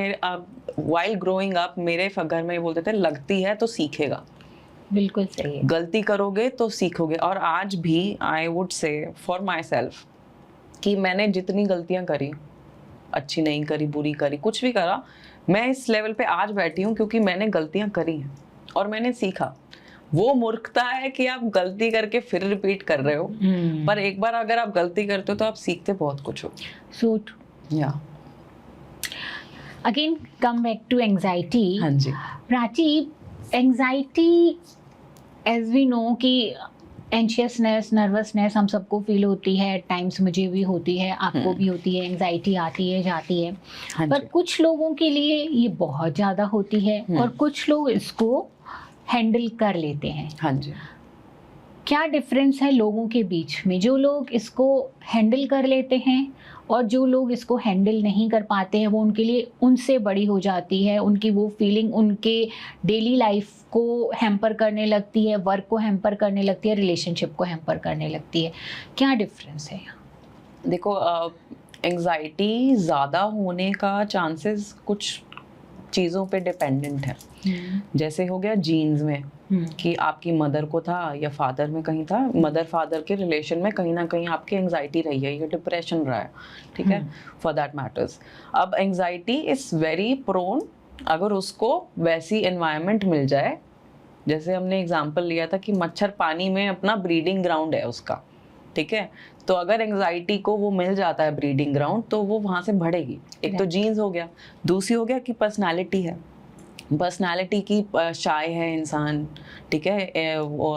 S1: वाइल ग्रोइंग अप मेरे घर में ये बोलते थे, लगती है तो सीखेगा।
S2: बिल्कुल सही है,
S1: गलती करोगे तो सीखोगे। और आज भी I would say for my self कि मैंने जितनी गलतियां करी, अच्छी नहीं करी, बुरी करी, कुछ भी करा, मैं इस लेवल पे आज बैठी हूँ क्योंकि मैंने गलतियां करी हैं और मैंने सीखा। वो मूर्खता है कि आप गलती करके फिर रिपीट कर रहे हो, पर एक बार अगर आप गलती करते हो तो आप सीखते बहुत कुछ हो।
S2: सो
S1: या
S2: again come back to anxiety.
S1: हाँ जी।
S2: Prachi, anxiety as we know कि एंशियसनेस, नर्वसनेस हम सबको फील होती है, एट टाइम्स मुझे भी होती है, आपको भी होती है, एंजाइटी आती है जाती है।
S1: हाँ
S2: पर
S1: जी।
S2: कुछ लोगों के लिए ये बहुत ज़्यादा होती है और कुछ लोग इसको हैंडल कर लेते हैं।
S1: हाँ जी।
S2: क्या डिफरेंस है लोगों के बीच में, जो लोग इसको हैंडल कर लेते हैं और जो लोग इसको हैंडल नहीं कर पाते हैं? वो उनके लिए उनसे बड़ी हो जाती है, उनकी वो फीलिंग उनके डेली लाइफ को हैम्पर करने लगती है, वर्क को हैम्पर करने लगती है, रिलेशनशिप को हैम्पर करने लगती है। क्या डिफरेंस है यहाँ?
S1: देखो, एंजाइटी ज़्यादा होने का चांसेस कुछ चीज़ों पे डिपेंडेंट है। जैसे हो गया जीन्स में, कि आपकी मदर को था या फादर में कहीं था, मदर फादर के रिलेशन में कहीं ना कहीं आपकी एंजाइटी रही है या डिप्रेशन रहा है, ठीक है, फॉर दैट मैटर्स। अब एंजाइटी इज वेरी प्रोन, अगर उसको वैसी एनवायरनमेंट मिल जाए, जैसे हमने एग्जांपल लिया था कि मच्छर पानी में अपना ब्रीडिंग ग्राउंड है उसका, ठीक है, तो अगर एंजाइटी को वो मिल जाता है ब्रीडिंग ग्राउंड तो वो वहाँ से बढ़ेगी। एक तो जीन्स हो गया, दूसरी हो गया कि पर्सनालिटी है, पर्सनालिटी की शाय है इंसान, ठीक है, वो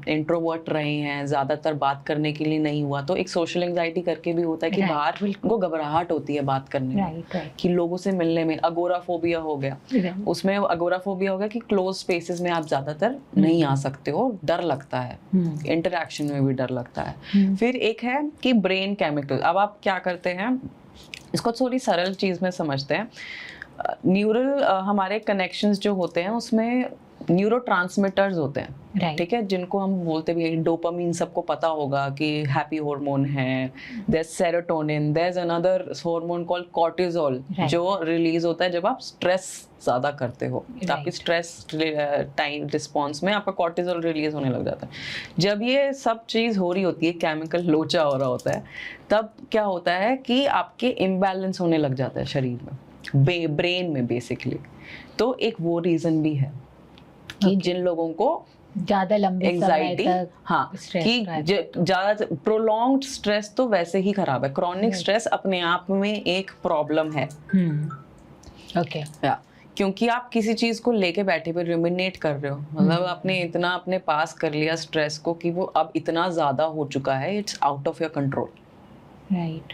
S1: इंट्रोवर्ट रहे हैं, ज़्यादातर बात करने के लिए नहीं हुआ, तो एक सोशल एंजाइटी करके भी होता है कि बाहर उनको घबराहट होती है बात करने में, कि लोगों से मिलने में। अगोराफोबिया हो गया, उसमें अगोराफोबिया हो गया कि क्लोज स्पेसेस में आप ज़्यादातर नहीं आ सकते हो, डर लगता है, इंटरेक्शन में भी डर लगता है। फिर एक है कि ब्रेन केमिकल। अब आप क्या करते हैं, इसको थोड़ी सरल चीज़ में समझते हैं। न्यूरल हमारे कनेक्शंस जो होते हैं उसमें न्यूरोट्रांसमिटर्स होते हैं, ठीक है, जिनको हम बोलते भी हैं डोपामीन, सबको पता होगा कि हैप्पी हार्मोन है, there serotonin, there is another hormone called cortisol, जो रिलीज होता है जब आप स्ट्रेस ज़्यादा करते हो, तो आपकी स्ट्रेस टाइम रिस्पॉन्स में आपका कॉर्टिसोल रिलीज होने लग जाता है। जब ये सब चीज़ हो रही होती है, केमिकल लोचा हो रहा होता है, तब क्या होता है कि आपके इम्बैलेंस होने लग जाता है शरीर में, ब्रेन में बेसिकली। तो एक वो रीजन भी है कि जिन लोगों को
S2: ज्यादा लंबे
S1: एंजाइटी, हाँ, कि ज्यादा प्रोलॉन्ग्ड स्ट्रेस तो वैसे ही खराब है, क्रॉनिक स्ट्रेस अपने आप में एक प्रॉब्लम है।
S2: ओके,
S1: क्योंकि आप किसी चीज को लेके बैठे पे रुमिनेट कर रहे हो, मतलब आपने इतना अपने पास कर लिया स्ट्रेस को कि वो अब इतना ज्यादा हो चुका है, it's out of your control.
S2: Right,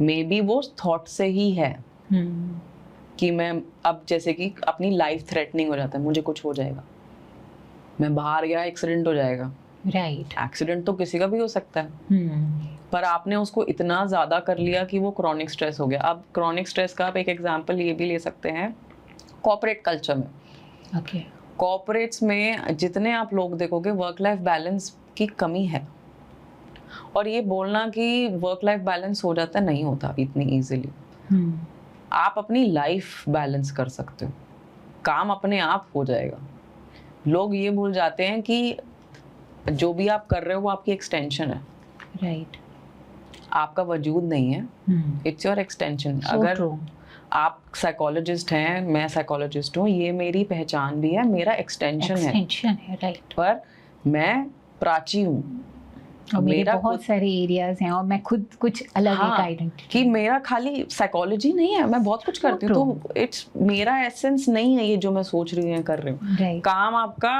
S1: may be वो थॉट से ही है कि मैं अब, जैसे कि अपनी लाइफ थ्रेटनिंग हो जाता है, मुझे कुछ हो जाएगा, मैं बाहर गया एक्सीडेंट हो जाएगा।
S2: राइट,
S1: एक्सीडेंट तो किसी का भी हो सकता है, पर आपने उसको इतना ज़्यादा कर लिया कि वो क्रॉनिक स्ट्रेस हो गया। अब क्रॉनिक स्ट्रेस का आप एक एग्जांपल ये भी ले सकते हैं कॉर्पोरेट कल्चर में।
S2: ओके,
S1: कॉर्पोरेट्स में जितने आप लोग देखोगे वर्क लाइफ बैलेंस की कमी है, और ये बोलना कि वर्क लाइफ बैलेंस हो जाता है, नहीं होता इतनी ईजिली। आप अपनी लाइफ बैलेंस कर सकते हो, काम अपने आप हो जाएगा। लोग ये भूल जाते हैं कि जो भी आप कर रहे हो वो आपकी एक्सटेंशन है।
S2: राइट,
S1: आपका वजूद नहीं है, इट्स योर एक्सटेंशन। अगर आप साइकोलॉजिस्ट हैं, मैं साइकोलॉजिस्ट हूँ, ये मेरी पहचान भी है, मेरा एक्सटेंशन है।
S2: राइट,
S1: पर मैं प्राची हूँ
S2: और मेरे बहुत सारे एरियाज हैं और मैं खुद कुछ अलग एक आइडेंटिटी,
S1: कि मेरा खाली साइकोलॉजी नहीं है, मैं बहुत कुछ करती हूँ, तो इट्स मेरा एसेंस नहीं है ये जो मैं सोच रही हूँ कर रही हूँ। काम आपका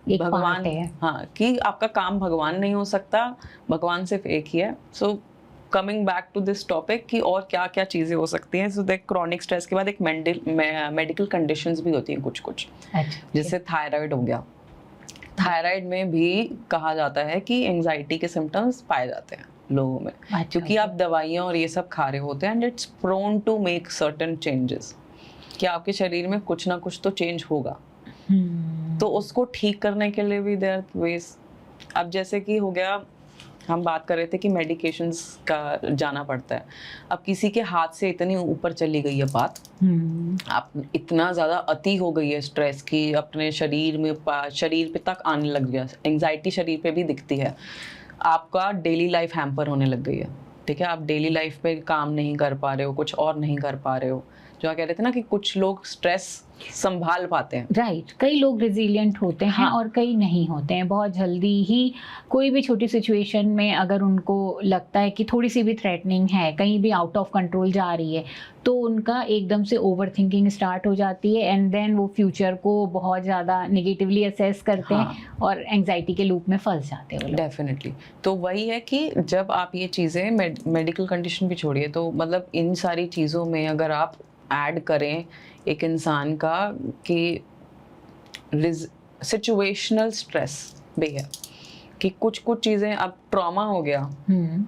S1: भगवान है, हाँ, कि आपका काम भगवान नहीं हो सकता, भगवान सिर्फ एक ही है। So coming back to this topic कि और क्या क्या चीज़ें हो सकती हैं। सो देख, क्रॉनिक स्ट्रेस के बाद एक मेडिकल कंडीशंस भी होती हैं कुछ, जैसे थायराइड हो गया। थायराइड में भी कहा जाता है कि एंजाइटी के सिम्टम्स पाए जाते हैं लोगों में, क्योंकि आप दवाइयाँ और ये सब खा रहे होते हैं, and it's prone to make certain changes, कि आपके शरीर में कुछ ना कुछ तो चेंज होगा। तो उसको ठीक करने के लिए भी देयर आर वेज। अब जैसे कि हो गया, हम बात कर रहे थे कि मेडिकेशंस का जाना पड़ता है। अब किसी के हाथ से इतनी ऊपर चली गई है बात, आप इतना ज़्यादा अति हो गई है स्ट्रेस की, अपने शरीर पे तक आने लग गया, एंजाइटी शरीर पे भी दिखती है, आपका डेली लाइफ हैम्पर होने लग गई है, ठीक है, आप डेली लाइफ पे काम नहीं कर पा रहे हो, कुछ और नहीं कर पा रहे हो। जो आप कह रहे थे ना कि कुछ लोग स्ट्रेस संभाल पाते हैं।
S2: राइट, कई लोग रेजिलिएंट होते हैं
S1: हाँ।
S2: और कई नहीं होते हैं। बहुत जल्दी ही कोई भी छोटी सिचुएशन में अगर उनको लगता है कि थोड़ी सी भी थ्रेटनिंग है, कहीं भी आउट ऑफ कंट्रोल जा रही है, तो उनका एकदम से ओवर थिंकिंग स्टार्ट हो जाती है एंड देन वो फ्यूचर को बहुत ज़्यादा नेगेटिवली असेस करते
S1: हाँ।
S2: हैं और एंग्जाइटी के लूप में फंस जाते हैं वो लोग।
S1: डेफिनेटली। तो वही है कि जब आप ये चीज़ें मेडिकल कंडीशन भी छोड़िए, तो मतलब इन सारी चीज़ों में अगर आप ऐड करें एक इंसान का कि सिचुएशनल स्ट्रेस भी है कि कुछ चीज़ें, अब ट्रॉमा हो गया,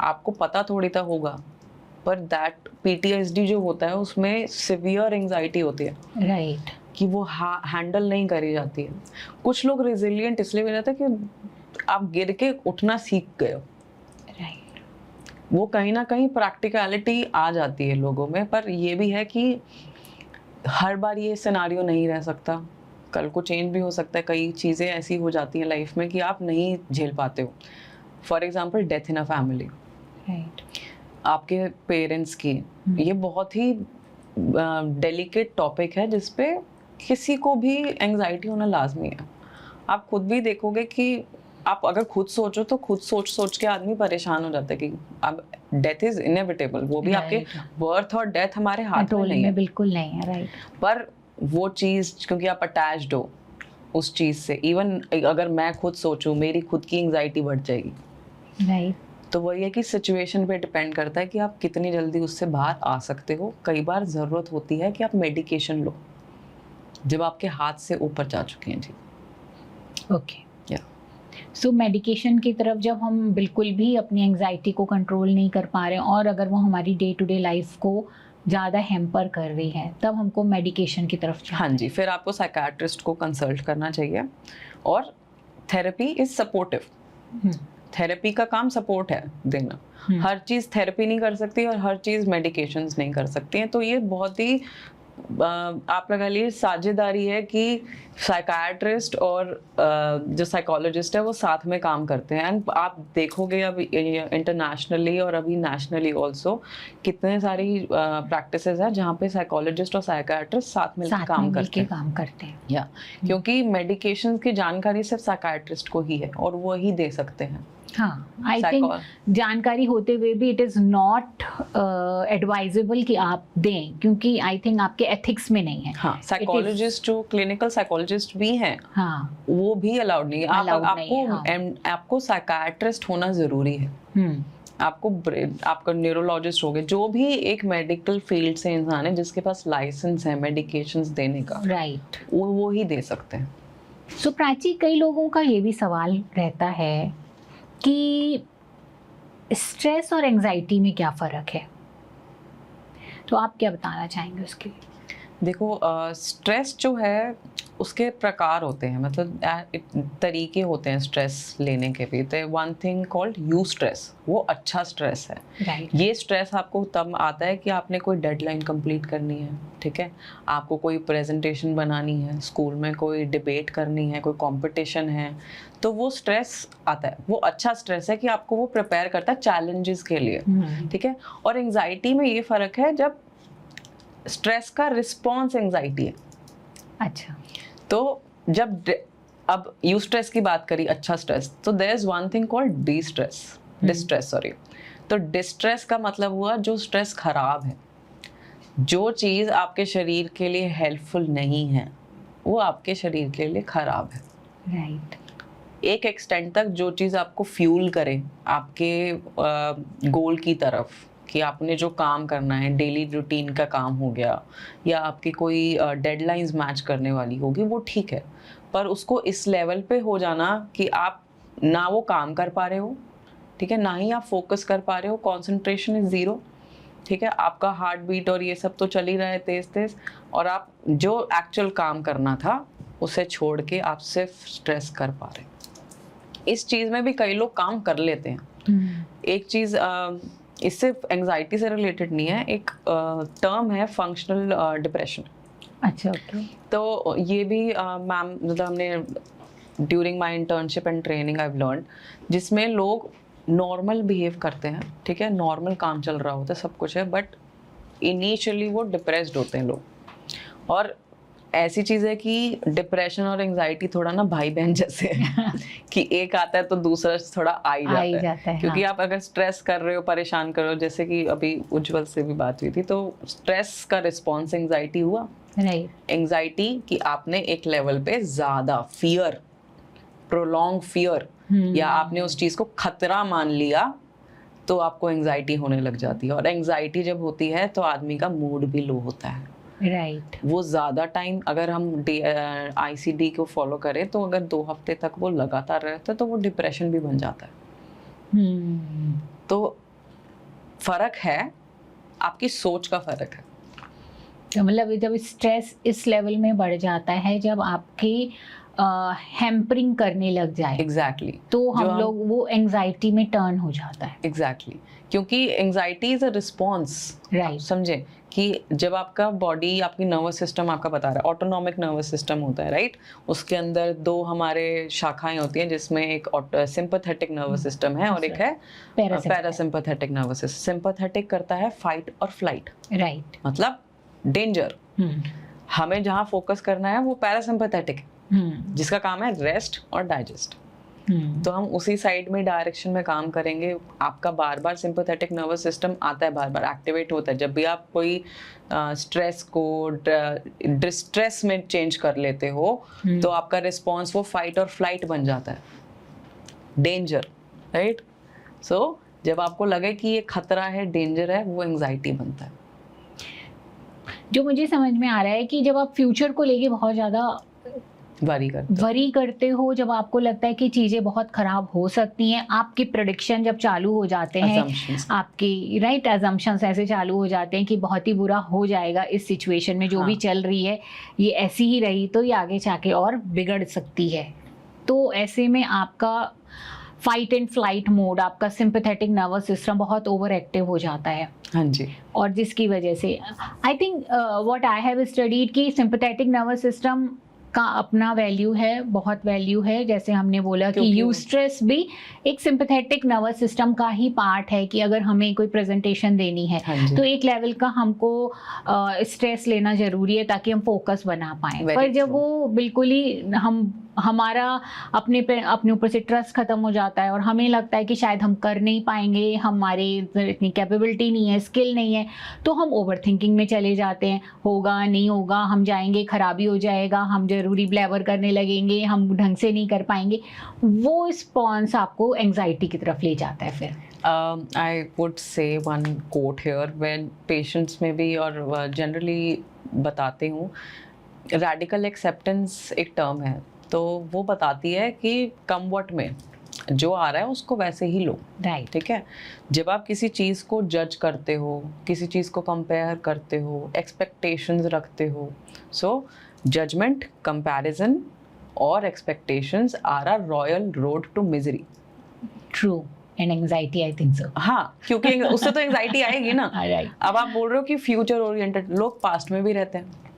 S1: आपको पता थोड़ी था होगा, पर दैट PTSD जो होता है उसमें सिवियर एंग्जाइटी होती है।
S2: राइट।
S1: कि वो हैंडल नहीं करी जाती है। कुछ लोग रेजिलिएंट इसलिए भी रहते हैं कि आप गिर के उठना सीख गए हो।
S2: राइट।
S1: वो कहीं ना कहीं प्रैक्टिकलिटी आ जाती है लोगों में, पर ये भी है कि हर बार ये सिनारियो नहीं रह सकता, कल को चेंज भी हो सकता है। कई चीज़ें ऐसी हो जाती हैं लाइफ में कि आप नहीं झेल पाते हो। For example death in a family,
S2: right.
S1: आपके पेरेंट्स की, ये बहुत ही डेलिकेट टॉपिक है जिसपे किसी को भी एंग्जाइटी होना लाजमी है। आप खुद भी देखोगे कि आप अगर खुद सोचो तो खुद सोच के आदमी परेशान हो जाता है कि अब डेथ इज इनएविटेबल। वो भी आपके बर्थ और डेथ हमारे हाथ में
S2: कंट्रोल
S1: नहीं
S2: में
S1: है,
S2: बिल्कुल नहीं है। राइट।
S1: पर वो चीज़ क्योंकि आप अटैच्ड हो उस चीज़ से, इवन अगर मैं खुद सोचूं मेरी खुद की एंग्जाइटी बढ़ जाएगी।
S2: राइट।
S1: तो वही है कि सिचुएशन पे डिपेंड करता है कि आप कितनी जल्दी उससे बाहर आ सकते हो। कई बार ज़रूरत होती है कि आप मेडिकेशन लो जब आपके हाथ से ऊपर जा चुके हैं। जी
S2: ओके।
S1: या
S2: सो मेडिकेशन की तरफ जब हम बिल्कुल भी अपनी एंग्जाइटी को कंट्रोल नहीं कर पा रहे हैं और अगर वो हमारी डे टू डे लाइफ को ज़्यादा हैम्पर कर रही है, तब हमको मेडिकेशन की तरफ
S1: हाँ जी, फिर आपको साइकाट्रिस्ट को कंसल्ट करना चाहिए। और थेरेपी इज सपोर्टिव। थेरेपी का काम सपोर्ट है देना। हर चीज़ थेरेपी नहीं कर सकती और हर चीज़ मेडिकेशंस नहीं कर सकती हैं। तो ये बहुत ही आप लगा लीजिए साझेदारी है कि साइकाट्रिस्ट और जो साइकोलॉजिस्ट है वो साथ में काम करते हैं। एंड आप देखोगे अब इंटरनेशनली और अभी नेशनली ऑल्सो कितने सारी प्रैक्टिसेस हैं जहाँ पे साइकोलॉजिस्ट और साइकाट्रिस्ट साथ मिलकर काम करते हैं। या क्योंकि मेडिकेशन की जानकारी सिर्फ साइकाट्रिस्ट को ही है और वो ही दे सकते हैं।
S2: हाँ, आई थिंक जानकारी होते हुए भी इट इज़ नॉट एडवाइजेबल कि आप दें, क्योंकि आई थिंक आपके एथिक्स में नहीं है।
S1: हाँ, साइकोलॉजिस्ट जो क्लिनिकल साइकोलॉजिस्ट भी हैं,
S2: हाँ,
S1: वो भी अलाउड नहीं है। आपको साइकाट्रिस्ट होना जरूरी है। आपका न्यूरोलॉजिस्ट हो गए, जो भी एक मेडिकल फील्ड से इंसान है जिसके पास लाइसेंस है मेडिकेशंस देने का,
S2: राइट,
S1: वो ही दे सकते हैं।
S2: सो प्राची, कई लोगों का ये भी सवाल रहता है कि स्ट्रेस और एंजाइटी में क्या फ़र्क है, तो आप क्या बताना चाहेंगे उसके लिए?
S1: देखो, स्ट्रेस जो है उसके प्रकार होते हैं, मतलब तरीके होते हैं स्ट्रेस लेने के भी। तो one thing called you stress, वो अच्छा स्ट्रेस है।
S2: Right.
S1: ये स्ट्रेस आपको तब आता है कि आपने कोई डेडलाइन कंप्लीट करनी है, ठीक है, आपको कोई प्रेजेंटेशन बनानी है, स्कूल में कोई डिबेट करनी है, कोई कंपटीशन है, तो वो स्ट्रेस आता है। वो अच्छा स्ट्रेस है कि आपको वो प्रिपेयर करता है चैलेंजेस के लिए, ठीक है। और एंग्जाइटी में ये फ़र्क है, जब स्ट्रेस का रिस्पॉन्स एंग्जाइटी है।
S2: अच्छा,
S1: तो जब अब यू स्ट्रेस की बात करी, अच्छा स्ट्रेस, तो there is one thing called distress sorry. तो डिस्ट्रेस का मतलब हुआ जो स्ट्रेस खराब है, जो चीज़ आपके शरीर के लिए हेल्पफुल नहीं है वो आपके शरीर के लिए खराब है।
S2: राइट।
S1: एक एक्सटेंट तक जो चीज़ आपको फ्यूल करे आपके गोल की तरफ, कि आपने जो काम करना है, डेली रूटीन का काम हो गया या आपकी कोई डेडलाइंस मैच करने वाली होगी, वो ठीक है। पर उसको इस लेवल पे हो जाना कि आप ना वो काम कर पा रहे हो, ठीक है, ना ही आप फोकस कर पा रहे हो, कंसंट्रेशन इज ज़ीरो, ठीक है, आपका हार्ट बीट और ये सब तो चल ही रहा है तेज तेज, और आप जो एक्चुअल काम करना था उसे छोड़ के आप सिर्फ स्ट्रेस कर पा रहे हैं। इस चीज़ में भी कई लोग काम कर लेते हैं। एक चीज़ इससे एंग्जाइटी से रिलेटेड नहीं है, एक टर्म है फंक्शनल डिप्रेशन।
S2: अच्छा, ओके।
S1: तो ये भी मैम, मतलब हमने during my internship and training I have learn, जिसमें लोग नॉर्मल बिहेव करते हैं, ठीक है, नॉर्मल काम चल रहा होता है, सब कुछ है, बट इनिशियली वो डिप्रेस्ड होते हैं लोग। और ऐसी चीज है कि डिप्रेशन और एंजाइटी थोड़ा ना भाई बहन जैसे है कि एक आता है तो दूसरा थोड़ा आ ही जाता है क्योंकि
S2: हाँ।
S1: आप अगर स्ट्रेस कर रहे हो, परेशान कर रहे हो, जैसे कि अभी उज्जवल से भी बात हुई थी, तो स्ट्रेस का रिस्पॉन्स एंजाइटी हुआ।
S2: राइट।
S1: एंजाइटी कि आपने एक लेवल पे ज्यादा फियर, प्रोलॉन्ग फियर, या आपने उस चीज को खतरा मान लिया, तो आपको एंजाइटी होने लग जाती है। और एंजाइटी जब होती है तो आदमी का मूड भी लो होता है।
S2: राइट।
S1: वो ज़्यादा टाइम, अगर हम ICD को फॉलो करें तो अगर 2 हफ्ते तक वो लगातार रहता है तो वो डिप्रेशन भी बन जाता है। तो फर्क है, आपकी सोच का फर्क है।
S2: तो मतलब जब स्ट्रेस इस लेवल में बढ़ जाता है, जब आपकी हैम्परिंग करने लग जाए,
S1: एग्जैक्टली
S2: तो हम लोग वो एंजाइटी में टर्न हो जाता है।
S1: एग्जैक्टली क्योंकि anxiety is a response.
S2: Right.
S1: समझे कि जब आपका बॉडी, आपकी नर्वस सिस्टम आपका बता रहा है, ऑटोनॉमिक नर्वस सिस्टम होता है, राइट? उसके अंदर 2 हमारे शाखाएं होती हैं, जिसमें एक सिंपैथेटिक नर्वस सिस्टम है और एक है पैरासिम्पैथेटिक नर्वस सिस्टम। सिंपैथेटिक करता है फाइट और फ्लाइट।
S2: राइट।
S1: मतलब डेंजर। हमें जहाँ फोकस करना है वो पैरासिम्पैथेटिक है, जिसका काम है रेस्ट और डाइजेस्ट। तो हम उसी साइड में, डायरेक्शन में काम करेंगे। आपका बार बार सिंपैथेटिक नर्वस सिस्टम आता है, बार बार एक्टिवेट होता है। जब भी आप कोई स्ट्रेस को डिस्ट्रेस में चेंज कर लेते हो तो आपका रिस्पॉन्स वो फाइट और फ्लाइट बन जाता है, डेंजर, राइट? सो जब आपको लगे कि ये खतरा है, डेंजर है, वो एंजाइटी बनता है।
S2: जो मुझे समझ में आ रहा है कि जब आप फ्यूचर को लेके बहुत ज़्यादा वरी करते हो, जब आपको लगता है कि चीज़ें बहुत ख़राब हो सकती हैं, आपके प्रेडिक्शन जब चालू हो जाते हैं, आपकी राइट अजम्पशंस ऐसे चालू हो जाते हैं कि बहुत ही बुरा हो जाएगा इस सिचुएशन में, जो भी चल रही है ये ऐसी ही रही तो ये आगे जाके और बिगड़ सकती है। तो ऐसे में आपका फाइट एंड फ्लाइट मोड, आपका सिंपैथेटिक नर्वस सिस्टम बहुत ओवर एक्टिव हो जाता है।
S1: हाँ जी।
S2: और जिसकी वजह से I think what I have studied कि सिंपैथेटिक नर्वस सिस्टम का अपना वैल्यू है, बहुत वैल्यू है। जैसे हमने बोला कि यूस्ट्रेस भी एक सिंपैथेटिक नर्वस सिस्टम का ही पार्ट है, कि अगर हमें कोई प्रेजेंटेशन देनी है तो एक लेवल का हमको स्ट्रेस लेना जरूरी है ताकि हम फोकस बना पाएं। पर जब वो बिल्कुल ही हमारा अपने ऊपर से ट्रस्ट खत्म हो जाता है और हमें लगता है कि शायद हम कर नहीं पाएंगे, हमारे इतनी कैपेबिलिटी नहीं है, स्किल नहीं है, तो हम ओवर थिंकिंग में चले जाते हैं। होगा नहीं होगा, हम जाएंगे, खराबी हो जाएगा, हम जरूरी ब्लैबर करने लगेंगे, हम ढंग से नहीं कर पाएंगे। वो रिस्पॉन्स आपको एंजाइटी की तरफ ले जाता है। फिर
S1: I would say one quote here when patients में भी और generally बताते हूँ, radical acceptance एक टर्म है, तो वो बताती है कि कम व्हाट में जो आ रहा है उसको वैसे ही लो।
S2: राइट।
S1: ठीक है? जब आप किसी चीज़ को जज करते हो, किसी चीज़ को कंपेयर करते हो, एक्सपेक्टेशंस रखते हो, सो जजमेंट, कंपैरिजन और expectations are a royal road to misery.
S2: True. And anxiety, I think so.
S1: हाँ, क्योंकि उससे तो एंजाइटी आएगी ना।
S2: राइट।
S1: अब आप बोल रहे हो कि फ्यूचर ओरिएंटेड, लोग पास्ट में भी रहते हैं।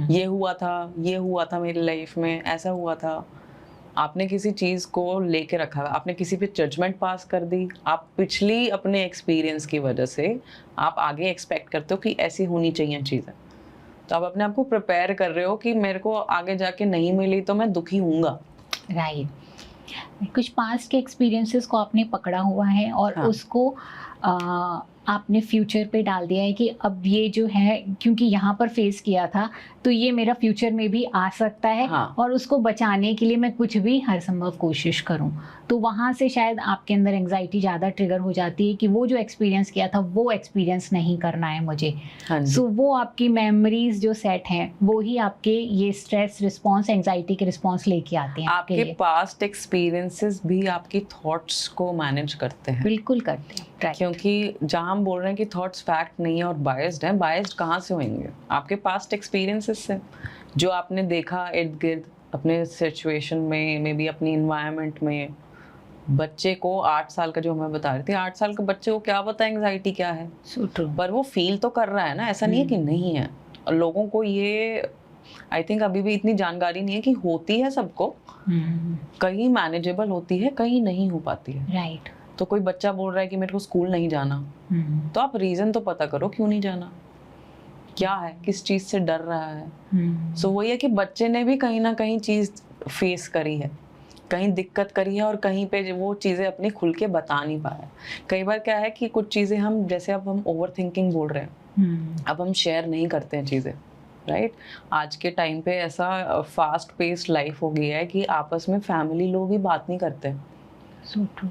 S1: ये हुआ था मेरी लाइफ में, ऐसा हुआ था। आपने किसी चीज़ को लेके रखा है, आपने किसी पे जजमेंट पास कर दी, आप पिछली अपने एक्सपीरियंस की वजह से आप आगे एक्सपेक्ट करते हो कि ऐसी होनी चाहिए चीज़ें, तो आप अपने आप को प्रिपेयर कर रहे हो कि मेरे को आगे जाके नहीं मिली तो मैं दुखी हूँगा।
S2: राइट। कुछ पास्ट के एक्सपीरियंसेस को आपने पकड़ा हुआ है और उसको आपने फ्यूचर पे डाल दिया है कि अब ये जो है, क्योंकि यहाँ पर फेस किया था तो ये मेरा फ्यूचर में भी आ सकता है। और उसको बचाने के लिए मैं कुछ भी हर संभव कोशिश करूँ। तो वहाँ से शायद आपके अंदर एंजाइटी ज़्यादा ट्रिगर हो जाती है कि वो जो एक्सपीरियंस किया था वो एक्सपीरियंस नहीं करना है मुझे। सो वो आपकी मेमोरीज जो सेट हैं वो ही आपके ये स्ट्रेस रिस्पॉन्स, एंजाइटी के रिस्पॉन्स लेके आते हैं।
S1: आपके पास्ट एक्सपीरियंसेस भी आपकी थॉट्स को मैनेज करते हैं।
S2: बिल्कुल करते हैं,
S1: क्योंकि जहाँ हम बोल रहे हैं कि थॉट्स फैक्ट नहीं है और बायस्ड हैं, बायस्ड कहाँ से होंगे? आपके पास्ट एक्सपीरियंसेस से, जो आपने देखा इर्द गिर्द अपने सिचुएशन में, मे बी अपनी इन्वायरमेंट में। बच्चे को 8 साल का, जो हमें बता रही थी, 8 साल के बच्चे को क्या पता एंजाइटी क्या है? पर वो फील तो कर रहा है ना, ऐसा नहीं है कि नहीं है। और लोगों को ये आई थिंक अभी भी इतनी जानकारी नहीं है कि होती है सबको, कहीं मैनेजेबल होती है, कहीं नहीं हो पाती है।
S2: राइट।
S1: तो कोई बच्चा बोल रहा है कि मेरे को स्कूल नहीं जाना, तो आप रीजन तो पता करो क्यों नहीं जाना। क्या है, किस चीज़ से डर रहा है। सो वही है कि बच्चे ने भी कहीं ना कहीं चीज़ फेस करी है, कहीं दिक्कत करी है और कहीं पे वो चीज़ें अपनी खुल के बता नहीं पाया। कई बार क्या है कि कुछ चीज़ें हम, जैसे अब हम ओवर थिंकिंग बोल रहे हैं, अब हम शेयर नहीं करते हैं चीज़ें, राइट। आज के टाइम पे ऐसा फास्ट पेस्ड लाइफ हो गई है कि आपस में फैमिली लोग भी बात नहीं करते।
S2: So true.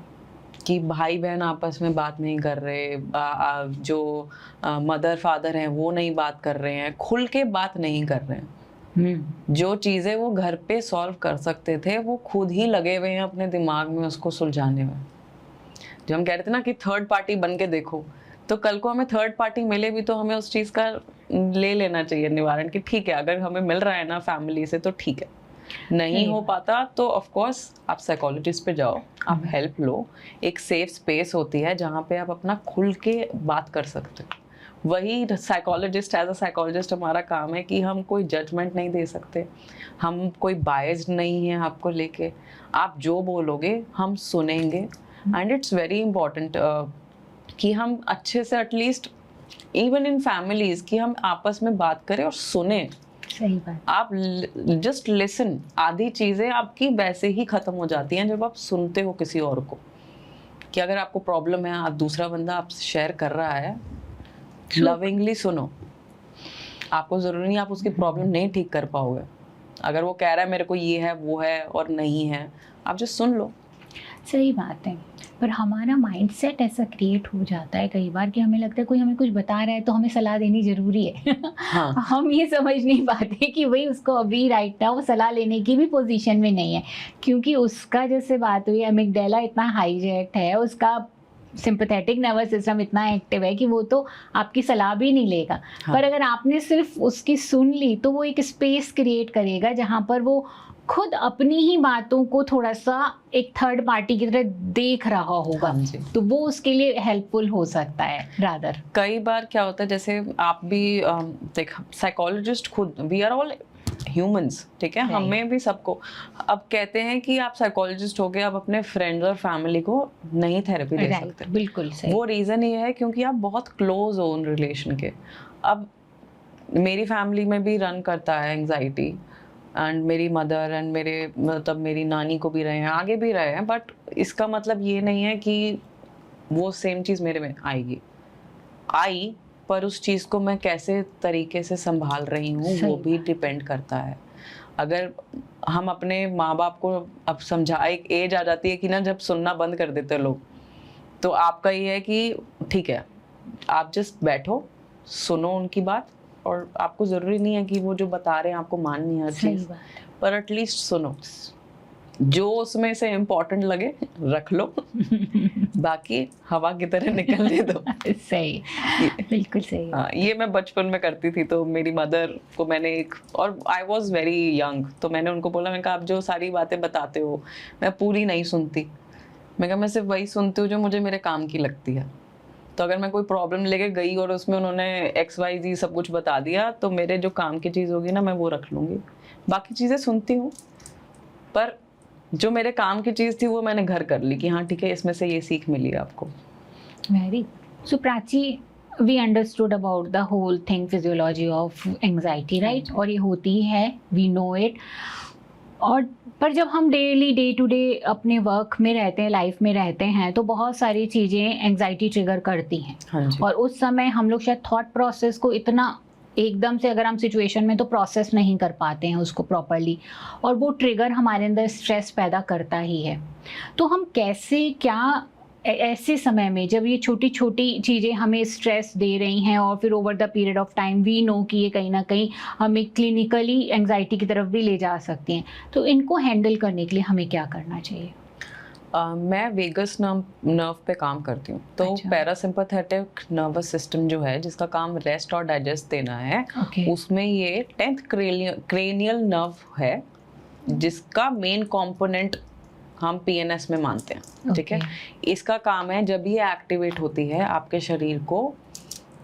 S1: कि भाई बहन आपस में बात नहीं कर रहे, जो मदर फादर हैं वो नहीं बात कर रहे हैं, खुल के बात नहीं कर रहे हैं। जो चीज़ें वो घर पे सॉल्व कर सकते थे वो खुद ही लगे हुए हैं अपने दिमाग में उसको सुलझाने में। जो हम कह रहे थे ना कि थर्ड पार्टी बन के देखो, तो कल को हमें थर्ड पार्टी मिले भी तो हमें उस चीज़ का ले लेना चाहिए निवारण, कि ठीक है अगर हमें मिल रहा है ना फैमिली से तो ठीक है, नहीं हो पाता तो ऑफ कोर्स आप साइकोलॉजिस्ट पे जाओ, आप हेल्प लो। एक सेफ स्पेस होती है जहाँ पे आप अपना खुल के बात कर सकते हो। वही साइकोलॉजिस्ट, एज अ साइकोलॉजिस्ट हमारा काम है कि हम कोई जजमेंट नहीं दे सकते, हम कोई बायस्ड नहीं है आपको लेके। आप जो बोलोगे हम सुनेंगे, एंड इट्स वेरी इम्पॉर्टेंट कि हम अच्छे से एटलीस्ट इवन इन फैमिलीज कि हम आपस में बात करें और सुने।
S2: सही बात।
S1: आप जस्ट लिसन, आधी चीज़ें आपकी वैसे ही ख़त्म हो जाती हैं जब आप सुनते हो किसी और को। कि अगर आपको प्रॉब्लम है, आप दूसरा बंदा आपसे शेयर कर रहा है, लविंगली सुनो। आपको ज़रूरी नहीं आप उसकी प्रॉब्लम नहीं ठीक कर पाओगे। अगर वो कह रहा है मेरे को ये है वो है और नहीं है, आप जस्ट सुन लो।
S2: सही बात है, पर हमारा माइंडसेट ऐसा क्रिएट हो जाता है कई बार कि हमें लगता है कोई हमें कुछ बता रहा है तो हमें सलाह देनी ज़रूरी है।
S1: हाँ।
S2: हम ये समझ नहीं पाते कि भाई उसको अभी राइट ना वो सलाह लेने की भी पोजीशन में नहीं है, क्योंकि उसका जैसे बात हुई अमिगडाला इतना हाईजैक्ट है, उसका सिंपैथेटिक नर्वस सिस्टम इतना एक्टिव है कि वो तो आपकी सलाह भी नहीं लेगा।
S1: हाँ।
S2: पर अगर आपने सिर्फ उसकी सुन ली तो वो एक स्पेस क्रिएट करेगा जहाँ पर वो खुद अपनी ही बातों को थोड़ा सा एक थर्ड पार्टी की तरह देख रहा होगा।
S1: हाँ जी।
S2: तो वो उसके लिए हेल्पफुल हो सकता है रादर।
S1: कई बार क्या होता है, जैसे आप भी देख, साइकोलॉजिस्ट खुद, वी आर ऑल ह्यूमंस, ठीक है, हमें भी सबको। अब कहते हैं कि आप साइकोलॉजिस्ट हो गए, आप अपने फ्रेंड्स और फैमिली को नहीं थेरेपी दे सकते।
S2: बिल्कुल सही।
S1: वो रीज़न ये है क्योंकि आप बहुत क्लोज हो उन रिलेशन के। अब मेरी फैमिली में भी रन करता है एंग्जाइटी, एंड मेरी मदर एंड मेरे मतलब मेरी नानी को भी रहे हैं, आगे भी रहे हैं, बट इसका मतलब ये नहीं है कि वो सेम चीज़ मेरे में आई, पर उस चीज़ को मैं कैसे तरीके से संभाल रही हूँ वो भी डिपेंड करता है। अगर हम अपने माँ बाप को अब समझा, एक एज आ जाती है कि ना जब सुनना बंद कर देते हैं लोग, तो आपका ये है कि ठीक है आप जस्ट बैठो, सुनो उनकी बात, और आपको ज़रूरी नहीं है कि वो जो बता रहे हैं आपको माननी है हर चीज़, पर एटलीस्ट सुनो, जो उसमें से इम्पोर्टेंट लगे रख लो, बाकी हवा की तरह निकलने दो।
S2: सही, बिल्कुल सही।
S1: हाँ, ये मैं बचपन में करती थी। तो मेरी मदर को मैंने और आई वॉज वेरी यंग, तो मैंने उनको बोला, मैंने कहा आप जो सारी बातें बताते हो मैं पूरी नहीं सुनती, मैं कहा मैं सिर्फ वही सुनती हूँ जो मुझे मेरे काम की लगती है। तो अगर मैं कोई प्रॉब्लम लेके गई और उसमें उन्होंने XYZ सब कुछ बता दिया, तो मेरे जो काम की चीज़ होगी ना मैं वो रख लूँगी, बाकी चीज़ें सुनती हूँ, पर जो मेरे काम की चीज़ थी वो मैंने घर कर ली कि हाँ ठीक है इसमें से ये सीख मिली आपको।
S2: Very so Prachi, we understood about the whole thing, physiology of anxiety, right? और ये होती है, वी नो इट। और पर जब हम डेली डे टू डे अपने वर्क में रहते हैं, लाइफ में रहते हैं, तो बहुत सारी चीज़ें एंग्जाइटी ट्रिगर करती हैं।
S1: हाँ जी।
S2: और उस समय हम लोग शायद थॉट प्रोसेस को इतना एकदम से अगर हम सिचुएशन में तो प्रोसेस नहीं कर पाते हैं उसको प्रॉपरली, और वो ट्रिगर हमारे अंदर स्ट्रेस पैदा करता ही है। तो हम कैसे, क्या ऐसे समय में जब ये छोटी छोटी चीज़ें हमें स्ट्रेस दे रही हैं और फिर over the period of time we know कि ये कहीं ना कहीं हमें क्लिनिकली एंग्जाइटी की तरफ भी ले जा सकती हैं, तो इनको हैंडल करने के लिए हमें क्या करना चाहिए?
S1: मैं वेगस नर्व पे काम करती हूँ। तो
S2: अच्छा।
S1: पैरासिम्पैथेटिक नर्वस सिस्टम जो है, जिसका काम रेस्ट और डाइजेस्ट देना है, उसमें ये 10th क्रेनियल नर्व है, जिसका मेन कंपोनेंट हम PNS में मानते हैं, ठीक है। इसका काम है जब ये एक्टिवेट होती है आपके शरीर को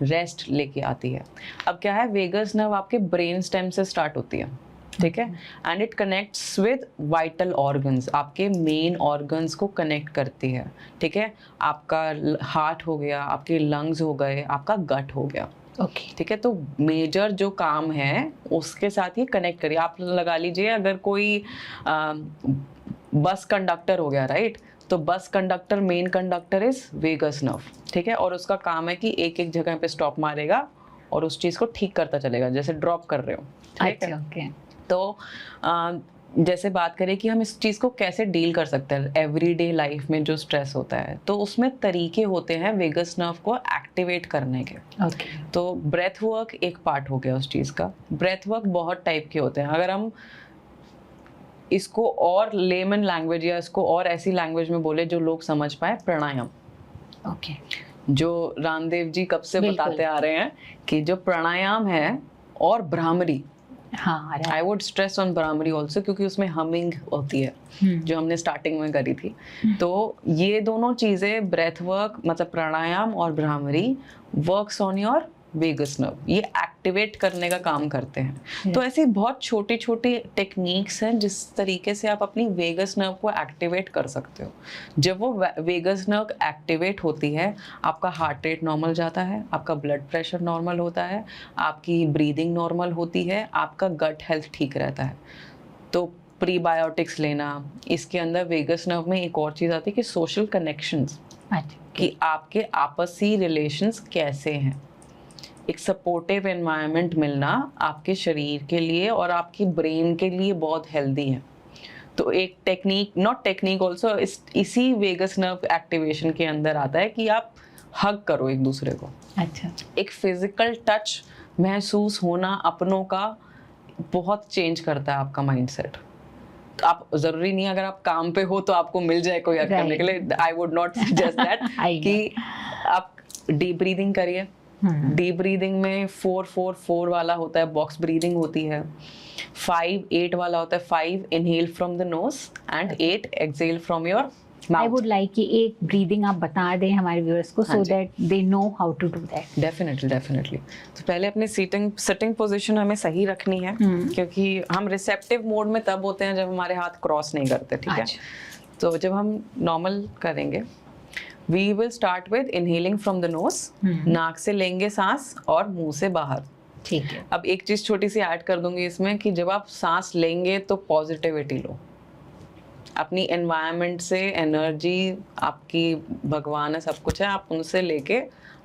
S1: रेस्ट लेके आती है। अब क्या है, वेगस नर्व आपके ब्रेन स्टेम से स्टार्ट होती है, ठीक है, and it connects with vital organs, आपके मेन ऑर्गन्स को कनेक्ट करती है, ठीक है। आपका हार्ट हो गया, आपके लंग्स हो गए, आपका गट हो गया,
S2: ओके।
S1: ठीक है, तो मेजर जो काम है उसके साथ ये कनेक्ट करिए। आप लगा लीजिए अगर कोई बस कंडक्टर हो गया, राइट, तो बस conductor, main conductor is vagus nerve, ठीक है, और उसका काम है कि एक एक जगह पे स्टॉप मारेगा और उस चीज़ को ठीक करता चलेगा, जैसे ड्रॉप कर रहे हो, ठीक है।
S2: ओके।
S1: तो जैसे बात करें कि हम इस चीज़ को कैसे डील कर सकते हैं एवरीडे लाइफ में जो स्ट्रेस होता है, तो उसमें तरीके होते हैं वेगस नर्व को एक्टिवेट करने के।
S2: ओके।
S1: तो ब्रेथ वर्क एक पार्ट हो गया उस चीज़ का। ब्रेथ वर्क बहुत टाइप के होते हैं। अगर हम इसको और लेमन लैंग्वेज या इसको और ऐसी लैंग्वेज में बोले जो लोग समझ पाए, प्राणायाम।
S2: ओके।
S1: जो रामदेव जी कब से
S2: बिल्कुल।
S1: बताते आ रहे हैं कि जो प्राणायाम है और भ्रामरी,
S2: हाँ,
S1: आई would stress on bhramari also, क्योंकि उसमें हमिंग होती है जो हमने स्टार्टिंग में करी थी। तो ये दोनों चीज़ें, ब्रेथ वर्क मतलब प्राणायाम और bhramari, works on your vagus nerve, ये एक्टिवेट करने का काम करते हैं। तो ऐसी बहुत छोटी छोटी टेक्निक्स हैं जिस तरीके से आप अपनी वेगस नर्व को एक्टिवेट कर सकते हो। जब वो वेगस नर्व एक्टिवेट होती है, आपका हार्ट रेट नॉर्मल जाता है, आपका ब्लड प्रेशर नॉर्मल होता है, आपकी ब्रीदिंग नॉर्मल होती है, आपका गट हेल्थ ठीक रहता है। तो प्रीबायोटिक्स लेना, इसके अंदर वेगस नर्व में एक और चीज़ आती है कि सोशल कनेक्शंस, कि आपके आपसी रिलेशंस कैसे हैं। एक सपोर्टिव एनवायरनमेंट मिलना आपके शरीर के लिए और आपकी ब्रेन के लिए बहुत हेल्दी है। तो एक टेक्निक, नॉट टेक्निक ऑल्सो, इसी वेगस नर्व एक्टिवेशन के अंदर आता है कि आप हग करो एक दूसरे को।
S2: अच्छा।
S1: एक फिजिकल टच महसूस होना अपनों का बहुत चेंज करता है आपका माइंडसेट। तो आप जरूरी नहीं अगर आप काम पे हो तो आपको मिल जाए कोई हग करने के लिए, I would not suggest that. कि आप डीप ब्रीदिंग करिए। डीप ब्रीदिंग में 4-4-4 वाला होता है, बॉक्स ब्रीदिंग होती है। 5-8 वाला होता है, 5 inhale from the nose and 8 exhale from your mouth.
S2: I would like कि एक ब्रीदिंग आप बता दें हमारे व्यूअर्स को, so that they know how to do that.
S1: Definitely. तो पहले अपनी सिटिंग पोजीशन हमें सही रखनी है, क्योंकि हम रिसेप्टिव मोड में तब होते हैं जब हमारे हाथ क्रॉस नहीं करते, ठीक है। तो जब हम नॉर्मल करेंगे, We will start with inhaling from the nose, नाक से लेंगे सांस और मुंह से बाहर।
S2: ठीक है।
S1: अब एक चीज छोटी सी ऐड कर दूंगी इसमें कि जब आप सांस लेंगे तो पॉजिटिविटी लो, अपनी एनवायरनमेंट से एनर्जी, आपकी भगवान है, सब कुछ है, आप उनसे लेके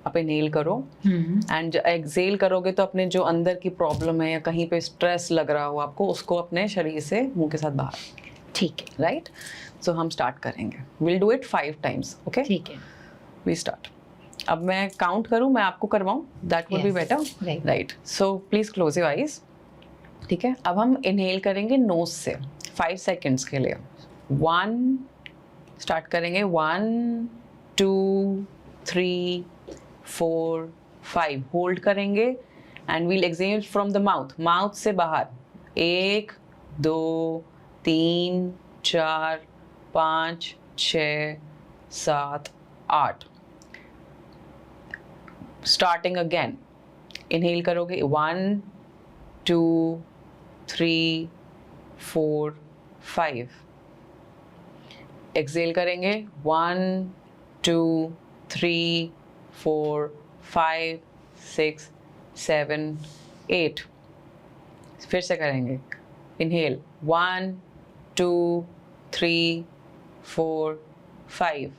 S1: आप इनहेल करो। एंड एक्सहेल करोगे तो अपने जो अंदर की प्रॉब्लम है या कहीं पे स्ट्रेस लग रहा हो आपको, उसको अपने शरीर से मुंह के साथ बाहर।
S2: ठीक है।
S1: राइट, सो हम स्टार्ट करेंगे। Will do it 5 times, okay?
S2: ठीक है।
S1: We start. अब मैं काउंट करूं, मैं आपको करवाऊं, that would be better, right? So please close your eyes, ठीक है। अब हम इनहेल करेंगे नोज से 5 seconds के लिए। 1, स्टार्ट करेंगे, 1 2 3 4 5, होल्ड करेंगे and we'll exhale from the mouth, mouth से बाहर। 1 2 3 4 5 6 7 8। स्टार्टिंग अगेन, इनहेल करोगे 1 2 3 4 5, एक्सहेल करेंगे 1 2 3 4 5 6 7 8। फिर से करेंगे, इनहेल 1 2 3 4 5।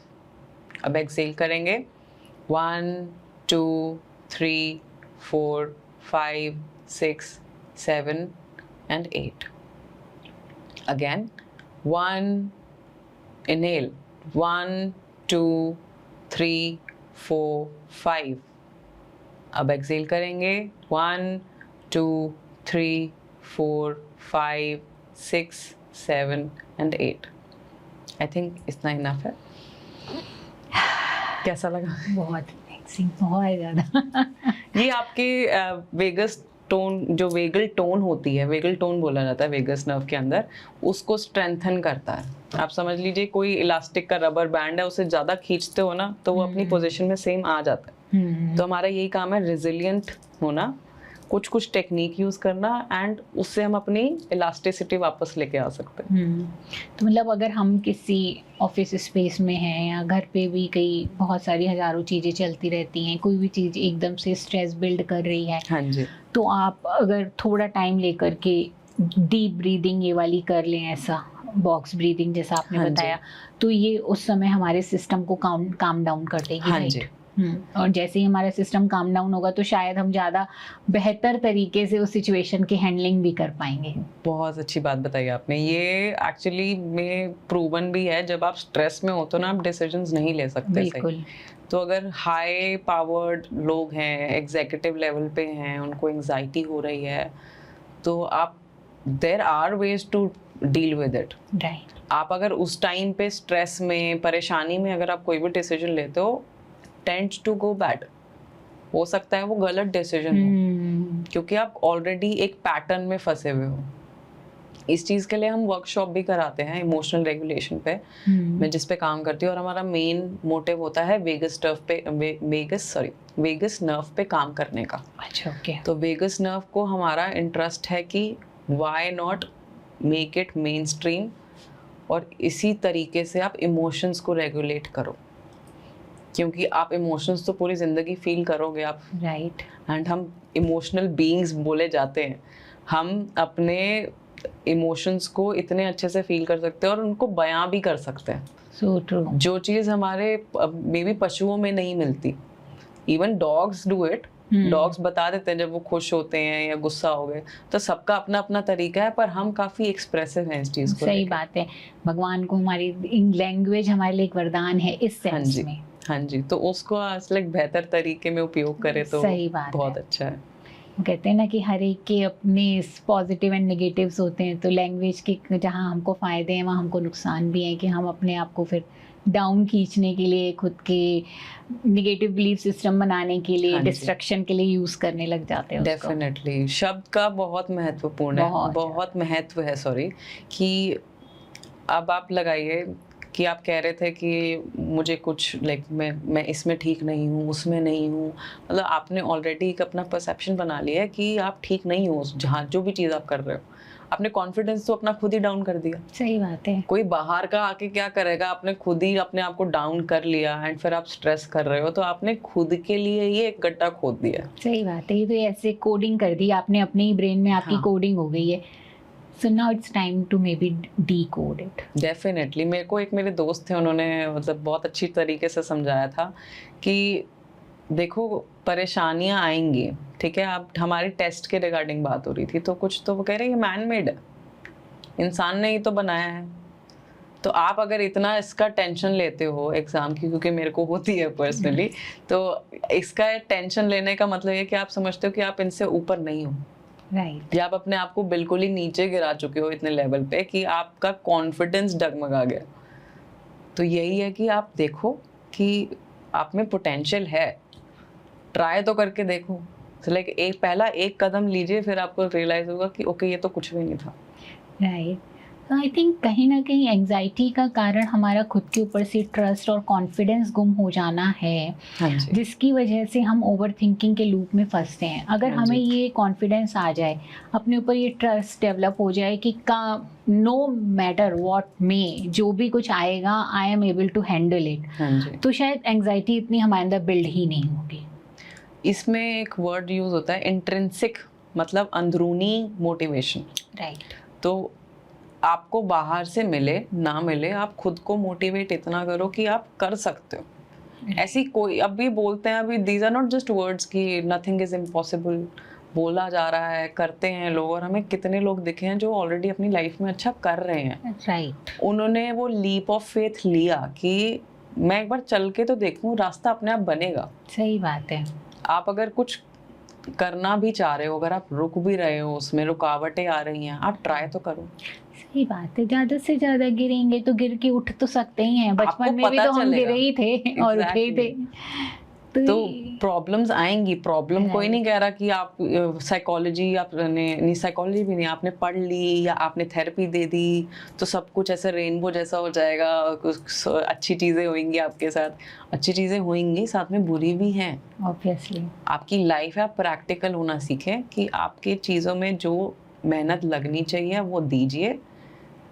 S1: अब एक्सहेल करेंगे 1 2 3 4 5 6 7 and 8। Again, 1, inhale 1 2 3 4 5। अब एक्सहेल करेंगे 1 2 3 4 5 6 7 and 8। आई थिंक इतना इनफ है। कैसा लगा?
S2: बहुत अमेजिंग, बहुत ज़्यादा।
S1: ये आपके वेगस टोन, जो वेगल टोन होती है, वेगल टोन बोला जाता है वेगस नर्व के अंदर, उसको स्ट्रेंथन करता है। आप समझ लीजिए कोई इलास्टिक का रबर बैंड है, उसे ज़्यादा खींचते हो ना तो वो अपनी पोजीशन में सेम आ जाता है। तो हमारा यही काम है, रिजिलियंट होना, कुछ कुछ टेक्निक यूज करना, एंड उससे हम अपनी इलास्टिसिटी वापस लेके आ सकते हैं।
S2: तो मतलब अगर हम किसी ऑफिस स्पेस में हैं या घर पे भी कई बहुत सारी हजारों चीज़ें चलती रहती हैं, कोई भी चीज़ एकदम से स्ट्रेस बिल्ड कर रही है,
S1: हाँ जी,
S2: तो आप अगर थोड़ा टाइम लेकर के डीप ब्रीदिंग ये वाली कर लें, ऐसा बॉक्स ब्रीदिंग जैसा आपने
S1: हाँ जी।
S2: बताया, तो ये उस समय हमारे सिस्टम को काम डाउन कर देगी,
S1: हाँ
S2: राइट?
S1: जी।
S2: और जैसे ही हमारा सिस्टम काम डाउन होगा तो शायद हम ज़्यादा बेहतर तरीके से उस सिचुएशन की हैंडलिंग भी कर पाएंगे।
S1: बहुत अच्छी बात बताई आपने। ये एक्चुअली में प्रूवन भी है, जब आप स्ट्रेस में हो तो ना आप डिसीजंस नहीं ले सकते सही।
S2: बिल्कुल।
S1: तो अगर हाई पावर्ड लोग हैं, एग्जीक्यूटिव लेवल पे हैं, उनको एंजाइटी हो रही है, तो आप there are ways to deal with it.
S2: Right.
S1: आप अगर उस टाइम पे स्ट्रेस में, परेशानी में अगर आप कोई भी डिसीजन लेते हो, टेंड्स टू गो बैड, हो सकता है वो गलत डिसीजन हो, क्योंकि आप ऑलरेडी एक पैटर्न में फंसे हुए हो। इस चीज़ के लिए हम वर्कशॉप भी कराते हैं इमोशनल रेगुलेशन पे, मैं जिस पे काम करती हूँ, और हमारा मेन मोटिव होता है वेगस नर्व पे काम करने का।
S2: अच्छा, ओके।
S1: तो वेगस नर्व को हमारा इंटरेस्ट है कि why not make it main stream, और इसी तरीके से आप इमोशंस को रेगुलेट करो, क्योंकि आप इमोशंस तो पूरी ज़िंदगी फील करोगे आप,
S2: राइट।
S1: एंड हम इमोशनल बीइंग्स बोले जाते हैं। हम अपने इमोशंस को इतने अच्छे से फील कर सकते हैं और उनको बयां भी कर सकते हैं,
S2: सो ट्रू।
S1: जो चीज़ हमारे मे बी पशुओं में नहीं मिलती। Even dogs do it. Dogs बता देते हैं जब वो खुश होते हैं या गुस्सा हो गए, तो सबका अपना अपना तरीका है, पर हम काफ़ी एक्सप्रेसिव हैं इस चीज़ को।
S2: सही बात है। भगवान को हमारी लैंग्वेज हमारे लिए एक वरदान है इस
S1: हाँ
S2: सेंस
S1: जी,
S2: में।
S1: हाँ जी। तो उसको लाइक बेहतर तरीके में उपयोग करें तो
S2: सही बात
S1: बहुत
S2: है।
S1: अच्छा है।
S2: वो कहते हैं ना कि हर एक के अपने पॉजिटिव एंड नेगेटिव्स होते हैं, तो लैंग्वेज के जहाँ हमको फ़ायदे हैं वहाँ हमको नुकसान भी है, कि हम अपने आप को फिर डाउन खींचने के लिए, खुद के नेगेटिव बिलीफ सिस्टम बनाने के लिए,
S1: हाँ जी।
S2: डिस्ट्रक्शन के लिए यूज़ करने लग जाते हैं उसको।
S1: डेफिनेटली शब्द का बहुत महत्वपूर्ण है, बहुत महत्व है, सॉरी, कि अब आप लगाइए कि आप कह रहे थे कि मुझे कुछ लाइक मैं इसमें ठीक नहीं हूँ, उसमें नहीं हूँ, मतलब आपने ऑलरेडी एक अपना परसेप्शन बना लिया है कि आप ठीक नहीं हो जहाँ जो भी चीज़ आप कर रहे हो। आपने कॉन्फिडेंस तो अपना खुद ही डाउन कर दिया।
S2: सही बात है।
S1: कोई बाहर का आके क्या करेगा, आपने खुद ही अपने आप को डाउन कर लिया, एंड फिर आप स्ट्रेस कर रहे हो, तो आपने खुद के लिए ही एक गड्ढा खोद दिया।
S2: सही बात है। ये तो ऐसे कोडिंग कर दी आपने अपने ही ब्रेन में, आपकी
S1: हाँ।
S2: कोडिंग हो गई है। So now it's time to maybe decode it.
S1: Definitely. मेरे को एक मेरे दोस्त थे, उन्होंने मतलब बहुत अच्छी तरीके से समझाया था कि देखो परेशानियां आएंगी, ठीक है। आप हमारी टेस्ट के रिगार्डिंग बात हो रही थी, तो कुछ तो वो कह रहे हैं ये मैन मेड है, इंसान ने ही तो बनाया है। तो आप अगर इतना इसका टेंशन लेते हो एग्जाम की, क्योंकि मेरे को होती है पर्सनली, तो इसका टेंशन लेने का मतलब ये कि आप समझते हो कि आप इनसे ऊपर नहीं हो,
S2: राइट।
S1: या आप अपने आप को बिल्कुल ही नीचे गिरा चुके हो इतने लेवल पे कि आपका कॉन्फिडेंस डगमगा गया। तो यही है कि आप देखो कि आप में पोटेंशियल है, ट्राई तो करके देखो। तो लाइक पहला एक कदम लीजिए, फिर आपको रियलाइज होगा कि ओके ये तो कुछ भी नहीं था।
S2: राइट। तो आई थिंक कहीं ना कहीं एंजाइटी का कारण हमारा खुद के ऊपर से ट्रस्ट और कॉन्फिडेंस गुम हो जाना है,
S1: हाँ जी,
S2: जिसकी वजह से हम ओवर थिंकिंग के लूप में फंसते हैं। अगर
S1: हाँ
S2: हमें
S1: जी।
S2: ये कॉन्फिडेंस आ जाए, अपने ऊपर ये ट्रस्ट डेवलप हो जाए कि नो मैटर व्हाट में, जो भी कुछ आएगा I am able to handle it,
S1: हाँ जी।
S2: तो शायद एंजाइटी इतनी हमारे अंदर बिल्ड ही नहीं होगी।
S1: इसमें एक वर्ड यूज होता है इंट्रिंसिक, मतलब अंदरूनी मोटिवेशन।
S2: राइट।
S1: तो आपको बाहर से मिले ना मिले, आप खुद को मोटिवेट इतना करो कि आप कर सकते हो। ऐसी कोई अभी बोलते हैं, अभी these are not just words कि नथिंग इज इम्पॉसिबल, बोला जा रहा है, करते हैं लोग, और हमें कितने लोग दिखे हैं जो ऑलरेडी अपनी लाइफ में अच्छा कर रहे हैं।
S2: राइट।
S1: उन्होंने वो लीप ऑफ फेथ लिया कि मैं एक बार चल के तो देखूं, रास्ता अपने आप बनेगा।
S2: सही बात है।
S1: आप अगर कुछ करना भी चाह रहे हो, अगर आप रुक भी रहे हो, उसमें रुकावटें आ रही हैं, आप ट्राई तो करो।
S2: सही बात है। ज्यादा से ज्यादा गिरेंगे तो गिर के उठ तो सकते ही हैं।
S1: आपको
S2: बचपन में भी
S1: पता
S2: तो हम
S1: चलेगा।
S2: गिरे ही थे और उठे ही थे।
S1: तो प्रॉब्लम्स आएंगी। प्रॉब्लम कोई नहीं कह रहा कि आप साइकोलॉजी आपने साइकोलॉजी भी नहीं, आपने पढ़ ली या आपने थेरेपी दे दी तो सब कुछ ऐसे रेनबो जैसा हो जाएगा, कुछ अच्छी चीज़ें होंगी आपके साथ। अच्छी चीज़ें होंगी, साथ में बुरी भी हैं
S2: ऑब्वियसली।
S1: आपकी लाइफ है, आप प्रैक्टिकल होना सीखें कि आपके चीज़ों में जो मेहनत लगनी चाहिए वो दीजिए।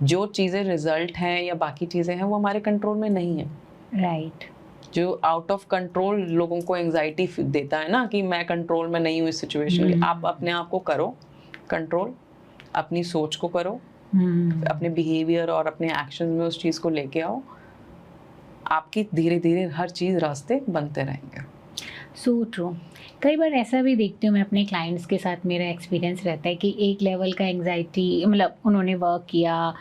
S1: जो चीज़ें रिजल्ट हैं या बाकी चीज़ें हैं वो हमारे कंट्रोल में नहीं है।
S2: राइट।
S1: जो आउट ऑफ कंट्रोल लोगों को एंजाइटी देता है ना कि मैं कंट्रोल में नहीं हूँ इस सिचुएशन की। आप अपने आप को करो कंट्रोल, अपनी सोच को करो, अपने बिहेवियर और अपने एक्शंस में उस चीज़ को लेके आओ। आपकी धीरे धीरे हर चीज़ रास्ते बनते रहेंगे।
S2: So true. कई बार ऐसा भी देखती हूँ मैं अपने क्लाइंट्स के साथ, मेरा एक्सपीरियंस रहता है कि एक लेवल का एंजाइटी, मतलब उन्होंने वर्क किया,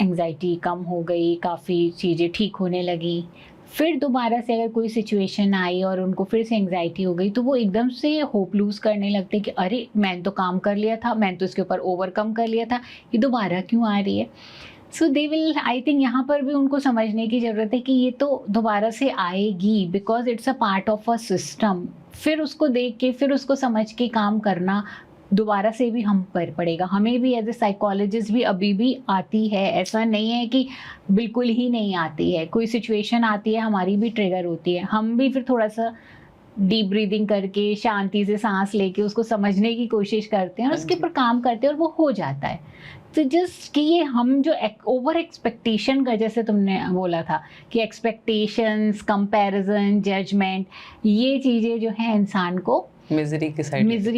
S2: एंजाइटी कम हो गई, काफ़ी चीज़ें ठीक होने लगी, फिर दोबारा से अगर कोई सिचुएशन आई और उनको फिर से एंजाइटी हो गई तो वो एकदम से होप लूज करने लगते कि अरे मैंने तो काम कर लिया था, मैंने तो इसके ऊपर ओवरकम कर लिया था, ये दोबारा क्यों आ रही है। सो दे विल, आई थिंक यहाँ पर भी उनको समझने की ज़रूरत है कि ये तो दोबारा से आएगी, because it's a part of a system. फिर उसको देख के, फिर उसको समझ के काम करना दोबारा से भी हम पर पड़ेगा। हमें भी एज ए साइकोलॉजिस्ट भी अभी भी आती है, ऐसा नहीं है कि बिल्कुल ही नहीं आती है। कोई सिचुएशन आती है, हमारी भी ट्रिगर होती है, हम भी फिर थोड़ा सा डीप ब्रीदिंग करके शांति से सांस लेके उसको समझने की कोशिश करते हैं और उसके ऊपर काम करते हैं और वो हो जाता है। तो जस्ट कि ये हम जो ओवर एक्सपेक्टेशन का, जैसे तुमने बोला था कि एक्सपेक्टेशंस, कंपैरिजन, जजमेंट, ये चीज़ें जो हैं इंसान को मिजरी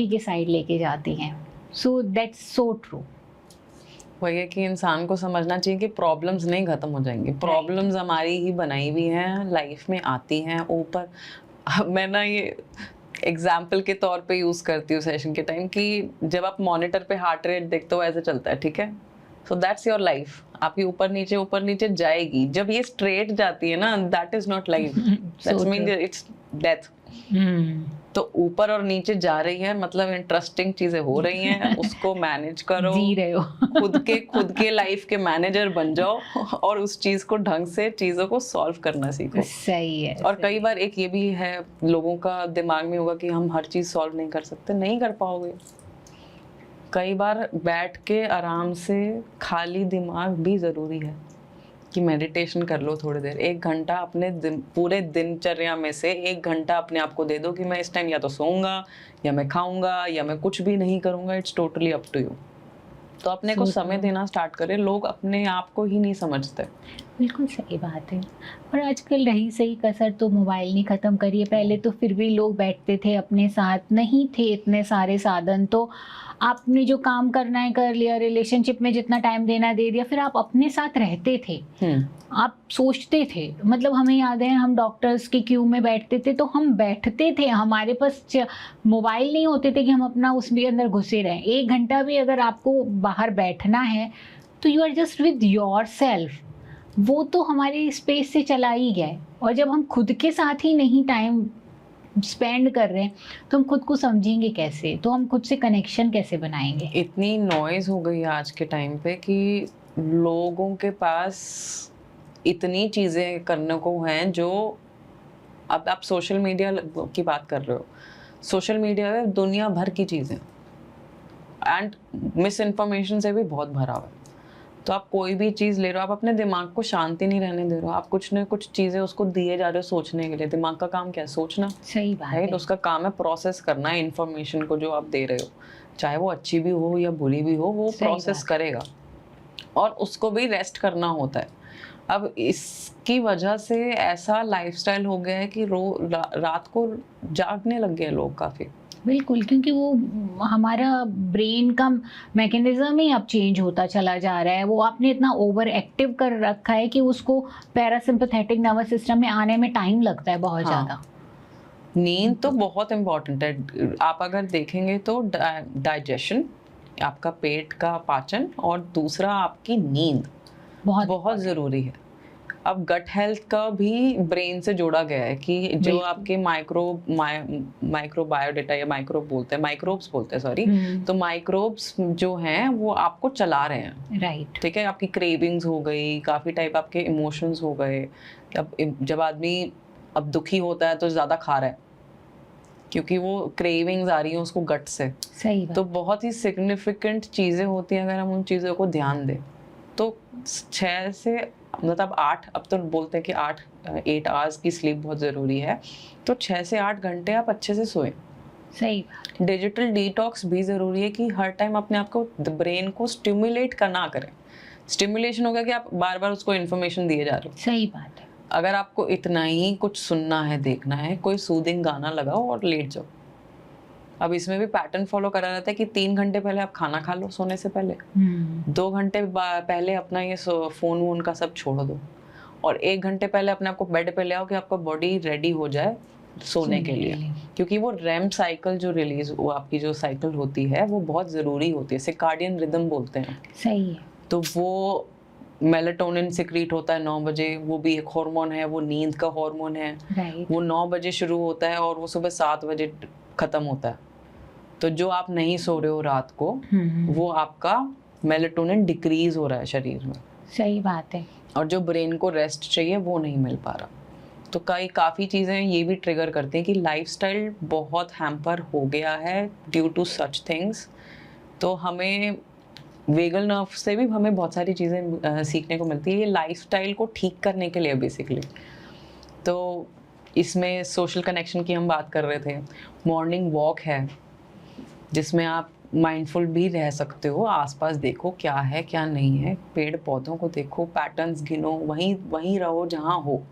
S2: के साइड लेके जाती हैं। So that's so true.
S1: वही है कि इंसान को समझना चाहिए कि प्रॉब्लम्स नहीं खत्म हो जाएंगी, प्रॉब्लम्स हमारी ही बनाई हुई हैं, लाइफ में आती हैं ऊपर। मैं ना ये एग्जाम्पल के तौर पे यूज़ करती हूँ सेशन के टाइम कि जब आप मॉनिटर पे हार्ट रेट देखते हो ऐसे चलता है, ठीक है, सो दैट्स योर लाइफ। आपकी ऊपर नीचे जाएगी। जब ये स्ट्रेट जाती है ना, that is not life, that's mean it's death. तो ऊपर और नीचे जा रही है, मतलब इंटरेस्टिंग चीजें हो रही हैं, उसको मैनेज करो,
S2: जी रहे हो।
S1: खुद के लाइफ के मैनेजर बन जाओ और उस चीज को ढंग से चीजों को सॉल्व करना सीखो।
S2: सही है।
S1: और कई बार एक ये भी है लोगों का दिमाग में होगा कि हम हर चीज सॉल्व नहीं कर सकते, नहीं कर पाओगे। कई बार बैठ के आराम से खाली दिमाग भी जरूरी है कि मेडिटेशन कर लो थोड़ी देर, 1 घंटा अपने पूरे दिनचर्या में से 1 घंटा अपने आप को दे दो कि मैं इस टाइम या तो सोऊंगा या मैं खाऊंगा या मैं कुछ भी नहीं करूंगा। It's totally up to you. तो अपने को समय देना स्टार्ट करें। लोग अपने आप को ही नहीं समझते।
S2: बिल्कुल सही बात है। और आजकल रही सही कसर तो मोबाइल नहीं ख़त्म करिए। पहले तो फिर भी लोग बैठते थे अपने साथ, नहीं थे इतने सारे साधन, तो आपने जो काम करना है कर लिया, रिलेशनशिप में जितना टाइम देना दे दिया, फिर आप अपने साथ रहते थे, आप सोचते थे। मतलब हमें याद है हम डॉक्टर्स की क्यू में बैठते थे तो हम बैठते थे, हमारे पास मोबाइल नहीं होते थे कि हम अपना उसके अंदर घुसे रहें। 1 घंटा भी अगर आपको बाहर बैठना है तो you are just with yourself. वो तो हमारी स्पेस से चला ही गया है। और जब हम खुद के साथ ही नहीं टाइम स्पेंड कर रहे हैं तो हम खुद को समझेंगे कैसे, तो हम खुद से कनेक्शन कैसे बनाएंगे।
S1: इतनी नॉइज हो गई है आज के टाइम पे कि लोगों के पास इतनी चीज़ें करने को हैं जो अब आप सोशल मीडिया की बात कर रहे हो, सोशल मीडिया में दुनिया भर की चीज़ें एंड मिस इन्फॉर्मेशन से भी बहुत भरा हुआ है। तो आप कोई भी चीज़ ले रहे हो, आप अपने दिमाग को शांति नहीं रहने दे रहे हो, आप कुछ न कुछ चीज़ें उसको दिए जा रहे हो सोचने के लिए। दिमाग का काम क्या है? सोचना।
S2: सही बात है।
S1: उसका काम है प्रोसेस करना है इन्फॉर्मेशन को जो आप दे रहे हो, चाहे वो अच्छी भी हो या बुरी भी हो, वो प्रोसेस करेगा और उसको भी रेस्ट करना होता है। अब इसकी वजह से ऐसा लाइफस्टाइल हो गया है कि रात को जागने लग गए लोग काफ़ी।
S2: बिल्कुल, क्योंकि वो हमारा ब्रेन का मैकेनिज्म ही अब चेंज होता चला जा रहा है। वो आपने इतना ओवर एक्टिव कर रखा है कि उसको पैरासिम्पैथेटिक नर्वस सिस्टम में आने में टाइम लगता है बहुत ज़्यादा।
S1: नींद तो बहुत इम्पॉर्टेंट है। आप अगर देखेंगे तो डाइजेशन, आपका पेट का पाचन, और दूसरा आपकी नींद बहुत ज़रूरी है। अब गट हेल्थ का भी ब्रेन से जोड़ा गया है कि जो आपके माइक्रोबायोडेटा या माइक्रोब्स बोलते हैं सॉरी, तो माइक्रोब्स जो हैं वो आपको चला रहे हैं।
S2: राइट।
S1: ठीक है, आपकी क्रेविंग्स हो गई, काफ़ी टाइप आपके इमोशंस हो गए। अब जब आदमी अब दुखी होता है तो ज़्यादा खा रहा है क्योंकि वो क्रेविंग्स आ रही हैं उसको गट से।
S2: सही बात।
S1: तो बहुत ही सिग्निफिकेंट चीज़ें होती हैं अगर हम उन चीज़ों को ध्यान दें। तो 6 से मतलब 8, अब तो बोलते हैं कि 8 आवर्स की स्लीप बहुत ज़रूरी है, तो 6 से 8 घंटे आप अच्छे से सोएं।
S2: सही बात।
S1: डिजिटल डिटॉक्स भी ज़रूरी है कि हर टाइम अपने आप को ब्रेन को स्टिमुलेट करना करें। स्टिमुलेशन हो गया कि आप बार बार उसको इन्फॉर्मेशन दिए जा रहे हो।
S2: सही बात है।
S1: अगर आपको इतना ही कुछ सुनना है, देखना है, कोई सूदिंग गाना लगाओ और लेट जाओ। अब इसमें भी पैटर्न फॉलो करा रहता है कि 3 घंटे पहले आप खाना खा लो सोने से पहले, 2 घंटे पहले अपना ये फ़ोन वोन का सब छोड़ दो, और 1 घंटे पहले अपने आप को बेड पे ले आओ कि आपका बॉडी रेडी हो जाए सोने के लिए। क्योंकि वो रैम साइकिल जो वो आपकी जो साइकिल होती है वो बहुत ज़रूरी होती है, सिर्काडियन रिदम बोलते हैं।
S2: सही है।
S1: तो वो मेलाटोनिन सिक्रीट होता है 9 बजे, वो भी एक हार्मोन है, वो नींद का हार्मोन है।
S2: राइट।
S1: वो 9 बजे शुरू होता है और वो सुबह 7 बजे ख़त्म होता है। तो जो आप नहीं सो रहे हो रात को, वो आपका मेलाटोनिन डिक्रीज हो रहा है शरीर में।
S2: सही बात है।
S1: और जो ब्रेन को रेस्ट चाहिए वो नहीं मिल पा रहा। तो काफ़ी चीज़ें ये भी ट्रिगर करती हैं कि लाइफस्टाइल बहुत हैम्पर हो गया है ड्यू टू सच थिंग्स। तो हमें वेगल नर्व से भी हमें बहुत सारी चीज़ें सीखने को मिलती है ये लाइफस्टाइल को ठीक करने के लिए बेसिकली। तो इसमें सोशल कनेक्शन की हम बात कर रहे थे, मॉर्निंग वॉक है जिसमें आप माइंडफुल भी रह सकते हो, आसपास देखो क्या है क्या नहीं है, पेड़ पौधों को देखो, पैटर्न्स गिनो, वहीं रहो जहाँ हो।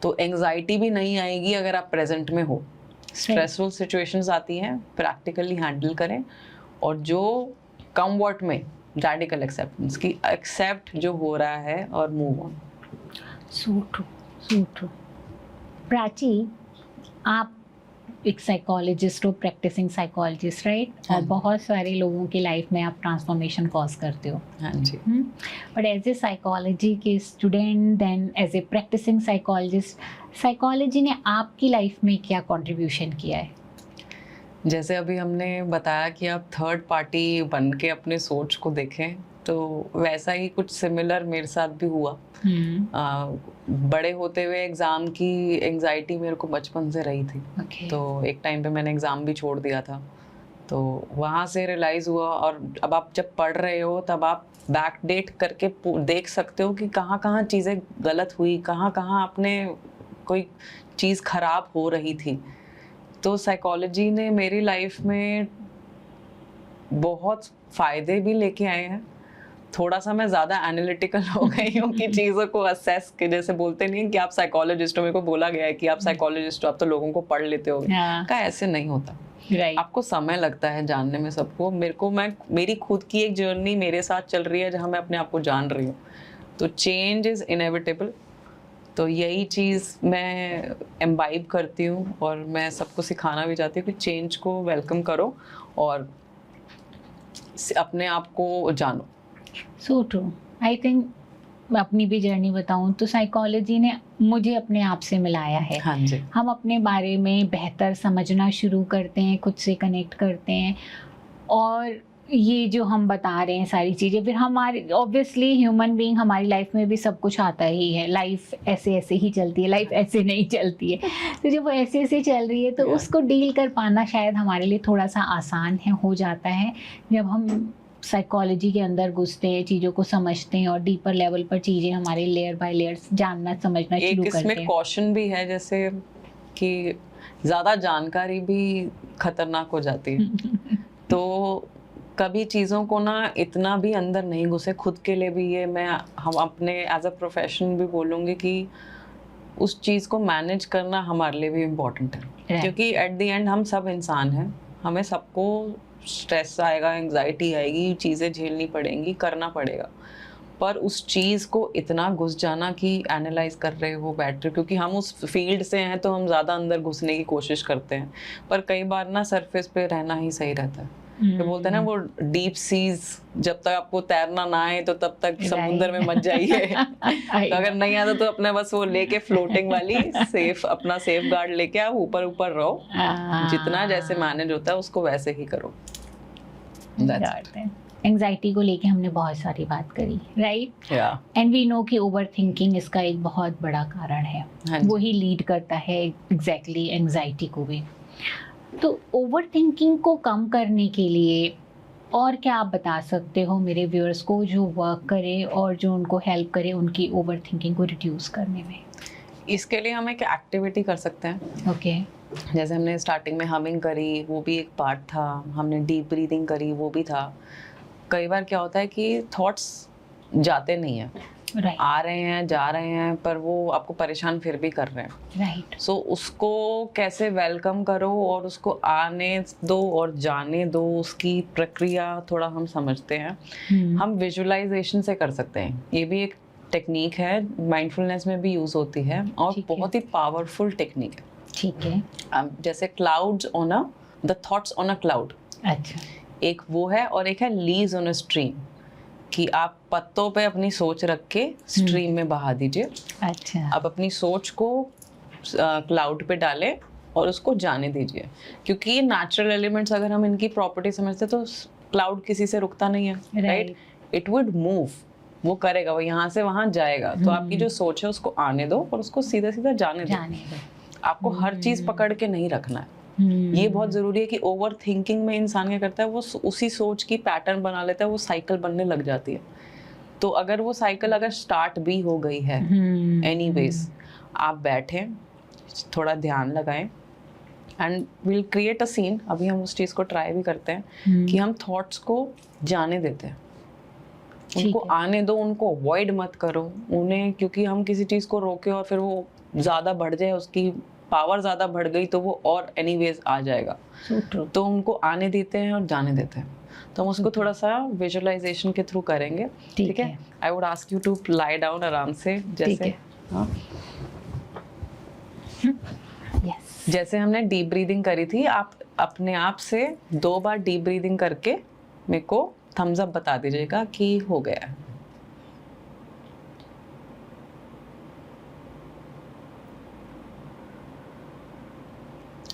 S1: तो एंग्जाइटी भी नहीं आएगी अगर आप प्रेजेंट में हो। स्ट्रेसफुल सिचुएशंस आती हैं, प्रैक्टिकली हैंडल करें, और जो कम वर्ड में रैडिकल एक्सेप्टेंस की एक्सेप्ट जो हो रहा है और move on.
S2: So true. Prachi, आप एक साइकोलॉजिस्ट हो, प्रैक्टिसिंग साइकोलॉजिस्ट, राइट? और बहुत सारे लोगों की लाइफ में आप ट्रांसफॉर्मेशन कॉज करते हो।
S1: हाँ जी।
S2: बट एज ए साइकोलॉजी के student, then as a practicing psychologist, psychology ने आपकी लाइफ में क्या कंट्रीब्यूशन किया है?
S1: जैसे अभी हमने बताया कि आप थर्ड पार्टी बन के अपने सोच को देखें, तो वैसा ही कुछ सिमिलर मेरे साथ भी हुआ। बड़े होते हुए एग्ज़ाम की एंग्जाइटी मेरे को बचपन से रही थी। तो एक टाइम पे मैंने एग्ज़ाम भी छोड़ दिया था। तो वहाँ से रियलाइज़ हुआ, और अब आप जब पढ़ रहे हो तब आप बैक डेट करके देख सकते हो कि कहाँ कहाँ चीज़ें गलत हुई, कहाँ कहाँ अपने कोई चीज़ ख़राब हो रही थी। तो साइकोलॉजी ने मेरी लाइफ में बहुत फ़ायदे भी लेके आए हैं। थोड़ा सा मैं ज़्यादा एनालिटिकल हो गई हूँ कि चीज़ों को असेस के, जैसे बोलते नहीं कि आप साइकोलॉजिस्ट हो, मेरे को बोला गया है कि आप साइकोलॉजिस्ट हो, आप तो लोगों को पढ़ लेते हो। का ऐसे नहीं होता। आपको समय लगता है जानने में सबको। मेरी खुद की एक जर्नी मेरे साथ चल रही है जहाँ मैं अपने आप को जान रही हूँ। तो चेंज इज़ इनएविटेबल। तो यही चीज़ मैं एम्बाइब करती हूँ और मैं सबको सिखाना भी चाहती हूँ कि चेंज को वेलकम करो और अपने आप को जानो।
S2: So true. आई थिंक अपनी भी जर्नी बताऊं तो साइकोलॉजी ने मुझे अपने आप से मिलाया है।
S1: हाँ जी। हम
S2: अपने बारे में बेहतर समझना शुरू करते हैं, खुद से कनेक्ट करते हैं, और ये जो हम बता रहे हैं सारी चीज़ें, फिर हमारी ऑब्वियसली ह्यूमन बीइंग, हमारी लाइफ में भी सब कुछ आता ही है। लाइफ ऐसे ऐसे ही चलती है, लाइफ ऐसे नहीं चलती है। तो जब वो ऐसे ऐसे चल रही है तो उसको डील कर पाना शायद हमारे लिए थोड़ा सा आसान हो जाता है जब हम साइकोलॉजी के अंदर घुसते हैं, चीज़ों को समझते हैं और डीपर लेवल पर चीज़ें हमारे लेयर बाय लेयर्स जानना समझना शुरू करते हैं।
S1: इसमें कॉशन भी है, जैसे कि ज़्यादा जानकारी भी खतरनाक हो जाती है। तो कभी चीज़ों को ना इतना भी अंदर नहीं घुसे। खुद के लिए भी ये हम अपने एज अ प्रोफेशन भी बोलूँगी कि उस चीज़ को मैनेज करना हमारे लिए भी इम्पोर्टेंट है। क्योंकि एट द एंड हम सब इंसान हैं, हमें सबको स्ट्रेस आएगा, एंग्जाइटी आएगी, चीज़ें झेलनी पड़ेंगी, करना पड़ेगा। पर उस चीज़ को इतना घुस जाना कि एनालाइज कर रहे हो, बैठ रहे हो, क्योंकि हम उस फील्ड से हैं तो हम ज़्यादा अंदर घुसने की कोशिश करते हैं। पर कई बार ना सरफेस पे रहना ही सही रहता है। तो बोलते हैं ना वो डीप सीज, जब तक आपको तैरना ना आए तो तब तक समुद्र में मत जाइए। तो अगर नहीं आता तो अपने बस वो लेके फ्लोटिंग वाली अपना सेफ गार्ड लेके आप ऊपर ऊपर रहो। जितना जैसे मैनेज होता है उसको वैसे ही करो।
S2: एंजाइटी को लेके हमने बहुत सारी बात करी, राइट?
S1: या
S2: एंड वी नो कि ओवर थिंकिंग इसका एक बहुत बड़ा कारण है,
S1: हाँ जी।
S2: वही लीड करता है एग्जैक्टली एंजाइटी को भी। तो ओवर थिंकिंग को कम करने के लिए और क्या आप बता सकते हो मेरे व्यूअर्स को, जो वर्क करे और जो उनको हेल्प करे उनकी ओवर थिंकिंग को रिड्यूस करने में?
S1: इसके लिए हम एक एक्टिविटी कर सकते हैं।
S2: ओके।
S1: जैसे हमने स्टार्टिंग में हमिंग करी, वो भी एक पार्ट था। हमने डीप ब्रीदिंग करी, वो भी था। कई बार क्या होता है कि थॉट्स जाते नहीं हैं,
S2: राइट
S1: आ रहे हैं जा रहे हैं, पर वो आपको परेशान फिर भी कर रहे हैं।
S2: राइट।
S1: सो उसको कैसे वेलकम करो और उसको आने दो और जाने दो, उसकी प्रक्रिया थोड़ा हम समझते हैं। हम विजुअलाइजेशन से कर सकते हैं। ये भी एक टेक्निक है, माइंडफुलनेस में भी यूज होती है और
S2: ठीक है।
S1: बहुत ही पावरफुल टेक्निक है।
S2: ठीक है।
S1: जैसे clouds on a the thoughts on a cloud,
S2: अच्छा।
S1: एक वो है, और एक है लीव्स ऑन अ स्ट्रीम, कि आप पत्तों पे अपनी सोच रख के स्ट्रीम में बहा दीजिए।
S2: अच्छा।
S1: आप अपनी सोच को क्लाउड पे डालें और उसको जाने दीजिए, क्योंकि ये नेचुरल एलिमेंट्स, अगर हम इनकी प्रॉपर्टी समझते तो क्लाउड किसी से रुकता नहीं है, राइट? इट वुड मूव, वो करेगा, वो यहाँ से वहाँ जाएगा। तो आपकी जो सोच है उसको आने दो और उसको सीधा सीधा जाने दो। आपको हर चीज पकड़ के नहीं रखना है। ये बहुत जरूरी है कि ओवर थिंकिंग में इंसान क्या करता है, वो उसी सोच की पैटर्न बना लेता है, वो साइकिल बनने लग जाती है। तो अगर वो साइकिल अगर स्टार्ट भी हो गई है, एनीवेज, आप बैठें, थोड़ा ध्यान लगाएं and will create a scene. अभी हम उस चीज को ट्राई भी करते हैं कि हम थॉट्स को जाने देते हैं, उनको आने दो, उनको अवॉइड मत करो उन्हें, क्योंकि हम किसी चीज को रोके और फिर वो ज्यादा बढ़ जाए, उसकी पावर ज्यादा बढ़ गई तो वो और एनीवेज आ जाएगा। तो उनको आने देते हैं और जाने देते हैं। तो हम उसको थोड़ा सा विजुअलाइजेशन के थ्रू करेंगे, ठीक है? I would ask you to lie down आराम से, जैसे हाँ, जैसे हमने डीप ब्रीदिंग करी थी। आप अपने आप से 2 बार डीप ब्रीदिंग करके मेरे को थम्स अप बता दीजिएगा कि हो गया है।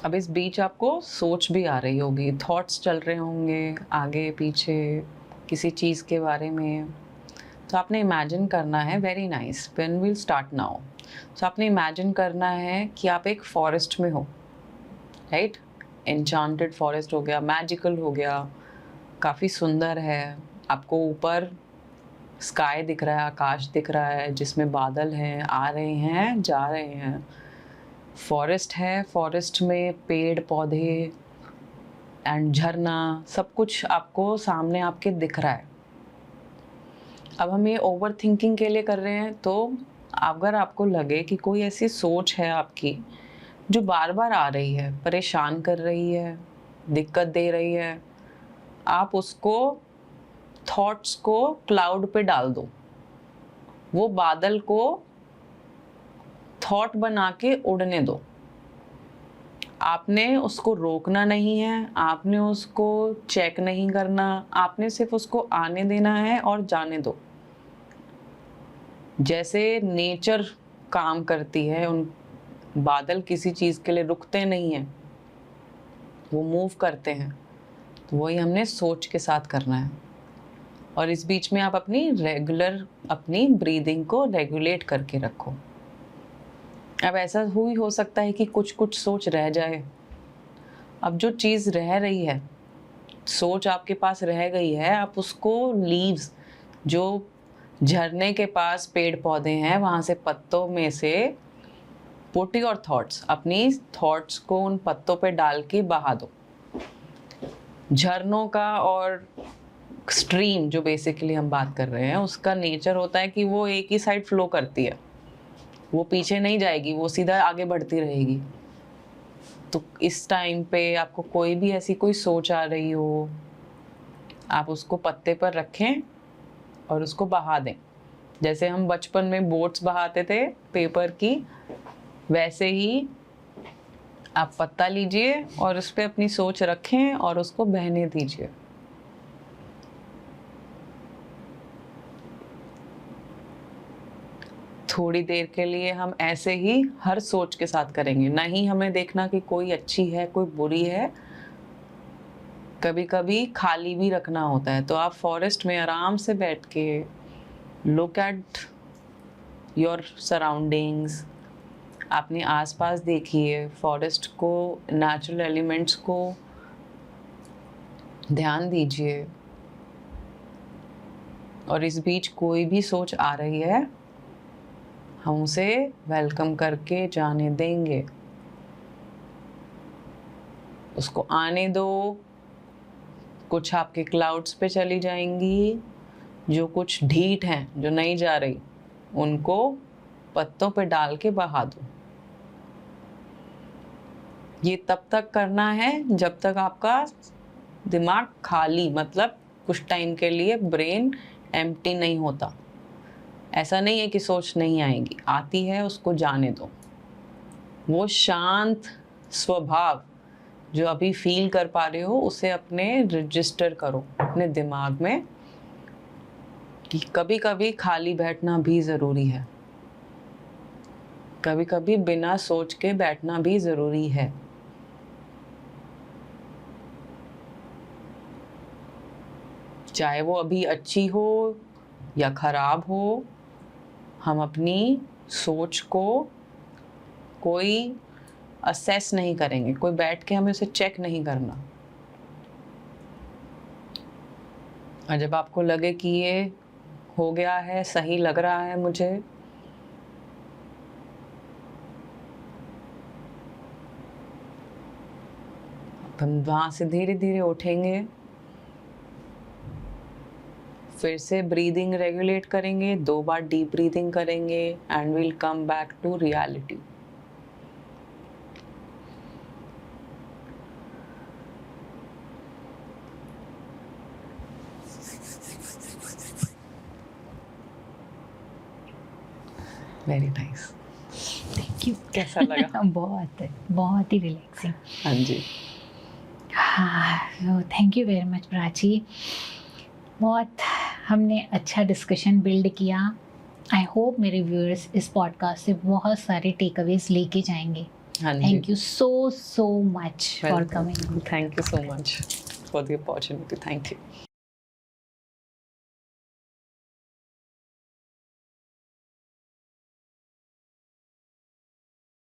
S1: अब इस बीच आपको सोच भी आ रही होगी, थॉट्स चल रहे होंगे आगे पीछे किसी चीज़ के बारे में। तो आपने इमेजिन करना है, very nice, when will start now. तो आपने इमेजिन करना है कि आप एक फॉरेस्ट में हो, राइट? एन्चांटेड फॉरेस्ट हो गया, मैजिकल हो गया, काफ़ी सुंदर है। आपको ऊपर स्काई दिख रहा है, आकाश दिख रहा है, जिसमें बादल हैं, आ रहे हैं जा रहे हैं। फॉरेस्ट है, फॉरेस्ट में पेड़ पौधे एंड झरना, सब कुछ आपको सामने आपके दिख रहा है। अब हम ये ओवर थिंकिंग के लिए कर रहे हैं। तो अगर आपको लगे कि कोई ऐसी सोच है आपकी जो बार बार आ रही है, परेशान कर रही है, दिक्कत दे रही है, आप उसको थॉट्स को क्लाउड पे डाल दो। वो बादल को थॉट बना के उड़ने दो। आपने उसको रोकना नहीं है, आपने उसको चेक नहीं करना, आपने सिर्फ उसको आने देना है और जाने दो। जैसे नेचर काम करती है, उन बादल किसी चीज़ के लिए रुकते नहीं हैं, वो मूव करते हैं। तो वही हमने सोच के साथ करना है। और इस बीच में आप अपनी ब्रीदिंग को रेगुलेट करके रखो। अब ऐसा हो सकता है कि कुछ कुछ सोच रह जाए। अब जो चीज़ रह रही है, सोच आपके पास रह गई है, आप उसको लीव्स, जो झरने के पास पेड़ पौधे हैं, वहाँ से पत्तों में से पुट योर थॉट्स, अपनी थॉट्स को उन पत्तों पे डाल के बहा दो। झरनों का और स्ट्रीम जो बेसिकली हम बात कर रहे हैं, उसका नेचर होता है कि वो एक ही साइड फ्लो करती है, वो पीछे नहीं जाएगी, वो सीधा आगे बढ़ती रहेगी। तो इस टाइम पे आपको कोई भी ऐसी कोई सोच आ रही हो, आप उसको पत्ते पर रखें और उसको बहा दें। जैसे हम बचपन में बोट्स बहाते थे पेपर की, वैसे ही आप पत्ता लीजिए और उस पर अपनी सोच रखें और उसको बहने दीजिए। थोड़ी देर के लिए हम ऐसे ही हर सोच के साथ करेंगे। ना ही हमें देखना कि कोई अच्छी है कोई बुरी है, कभी कभी खाली भी रखना होता है, तो आप फॉरेस्ट में आराम से बैठ के लुक एट योर सराउंडिंग्स, अपने आसपास देखिए, फॉरेस्ट को, नेचुरल एलिमेंट्स को ध्यान दीजिए। और इस बीच कोई भी सोच आ रही है, हम उसे वेलकम करके जाने देंगे, उसको आने दो। कुछ आपके क्लाउड्स पे चली जाएंगी, जो कुछ ढीठ हैं, जो नहीं जा रही, उनको पत्तों पे डाल के बहा दो। ये तब तक करना है जब तक आपका दिमाग खाली, मतलब कुछ टाइम के लिए ब्रेन एम्प्टी नहीं होता। ऐसा नहीं है कि सोच नहीं आएगी, आती है, उसको जाने दो। वो शांत स्वभाव जो अभी फील कर पा रहे हो, उसे अपने रजिस्टर करो अपने दिमाग में कि कभी कभी खाली बैठना भी ज़रूरी है, कभी कभी बिना सोच के बैठना भी ज़रूरी है। चाहे वो अभी अच्छी हो या खराब हो, हम अपनी सोच को कोई असेस नहीं करेंगे, कोई बैठ के हमें उसे चेक नहीं करना। और जब आपको लगे कि ये हो गया है, सही लग रहा है मुझे, हम वहाँ से धीरे धीरे उठेंगे, फिर से ब्रीदिंग रेगुलेट करेंगे, 2 बार डीप ब्रीदिंग करेंगे and will come back to reality. Very nice,
S2: thank you.
S1: कैसा लगा?
S2: बहुत ही रिलैक्सिंग।
S1: हाँ जी,
S2: हाँ, thank you very much Prachi. बहुत हमने अच्छा डिस्कशन बिल्ड किया। आई होप मेरे व्यूअर्स इस पॉडकास्ट से बहुत सारे टेकअवेज लेके जाएंगे।
S1: हाँ जी।
S2: Thank you so much for coming.
S1: Thank you so much for the opportunity. Thank you.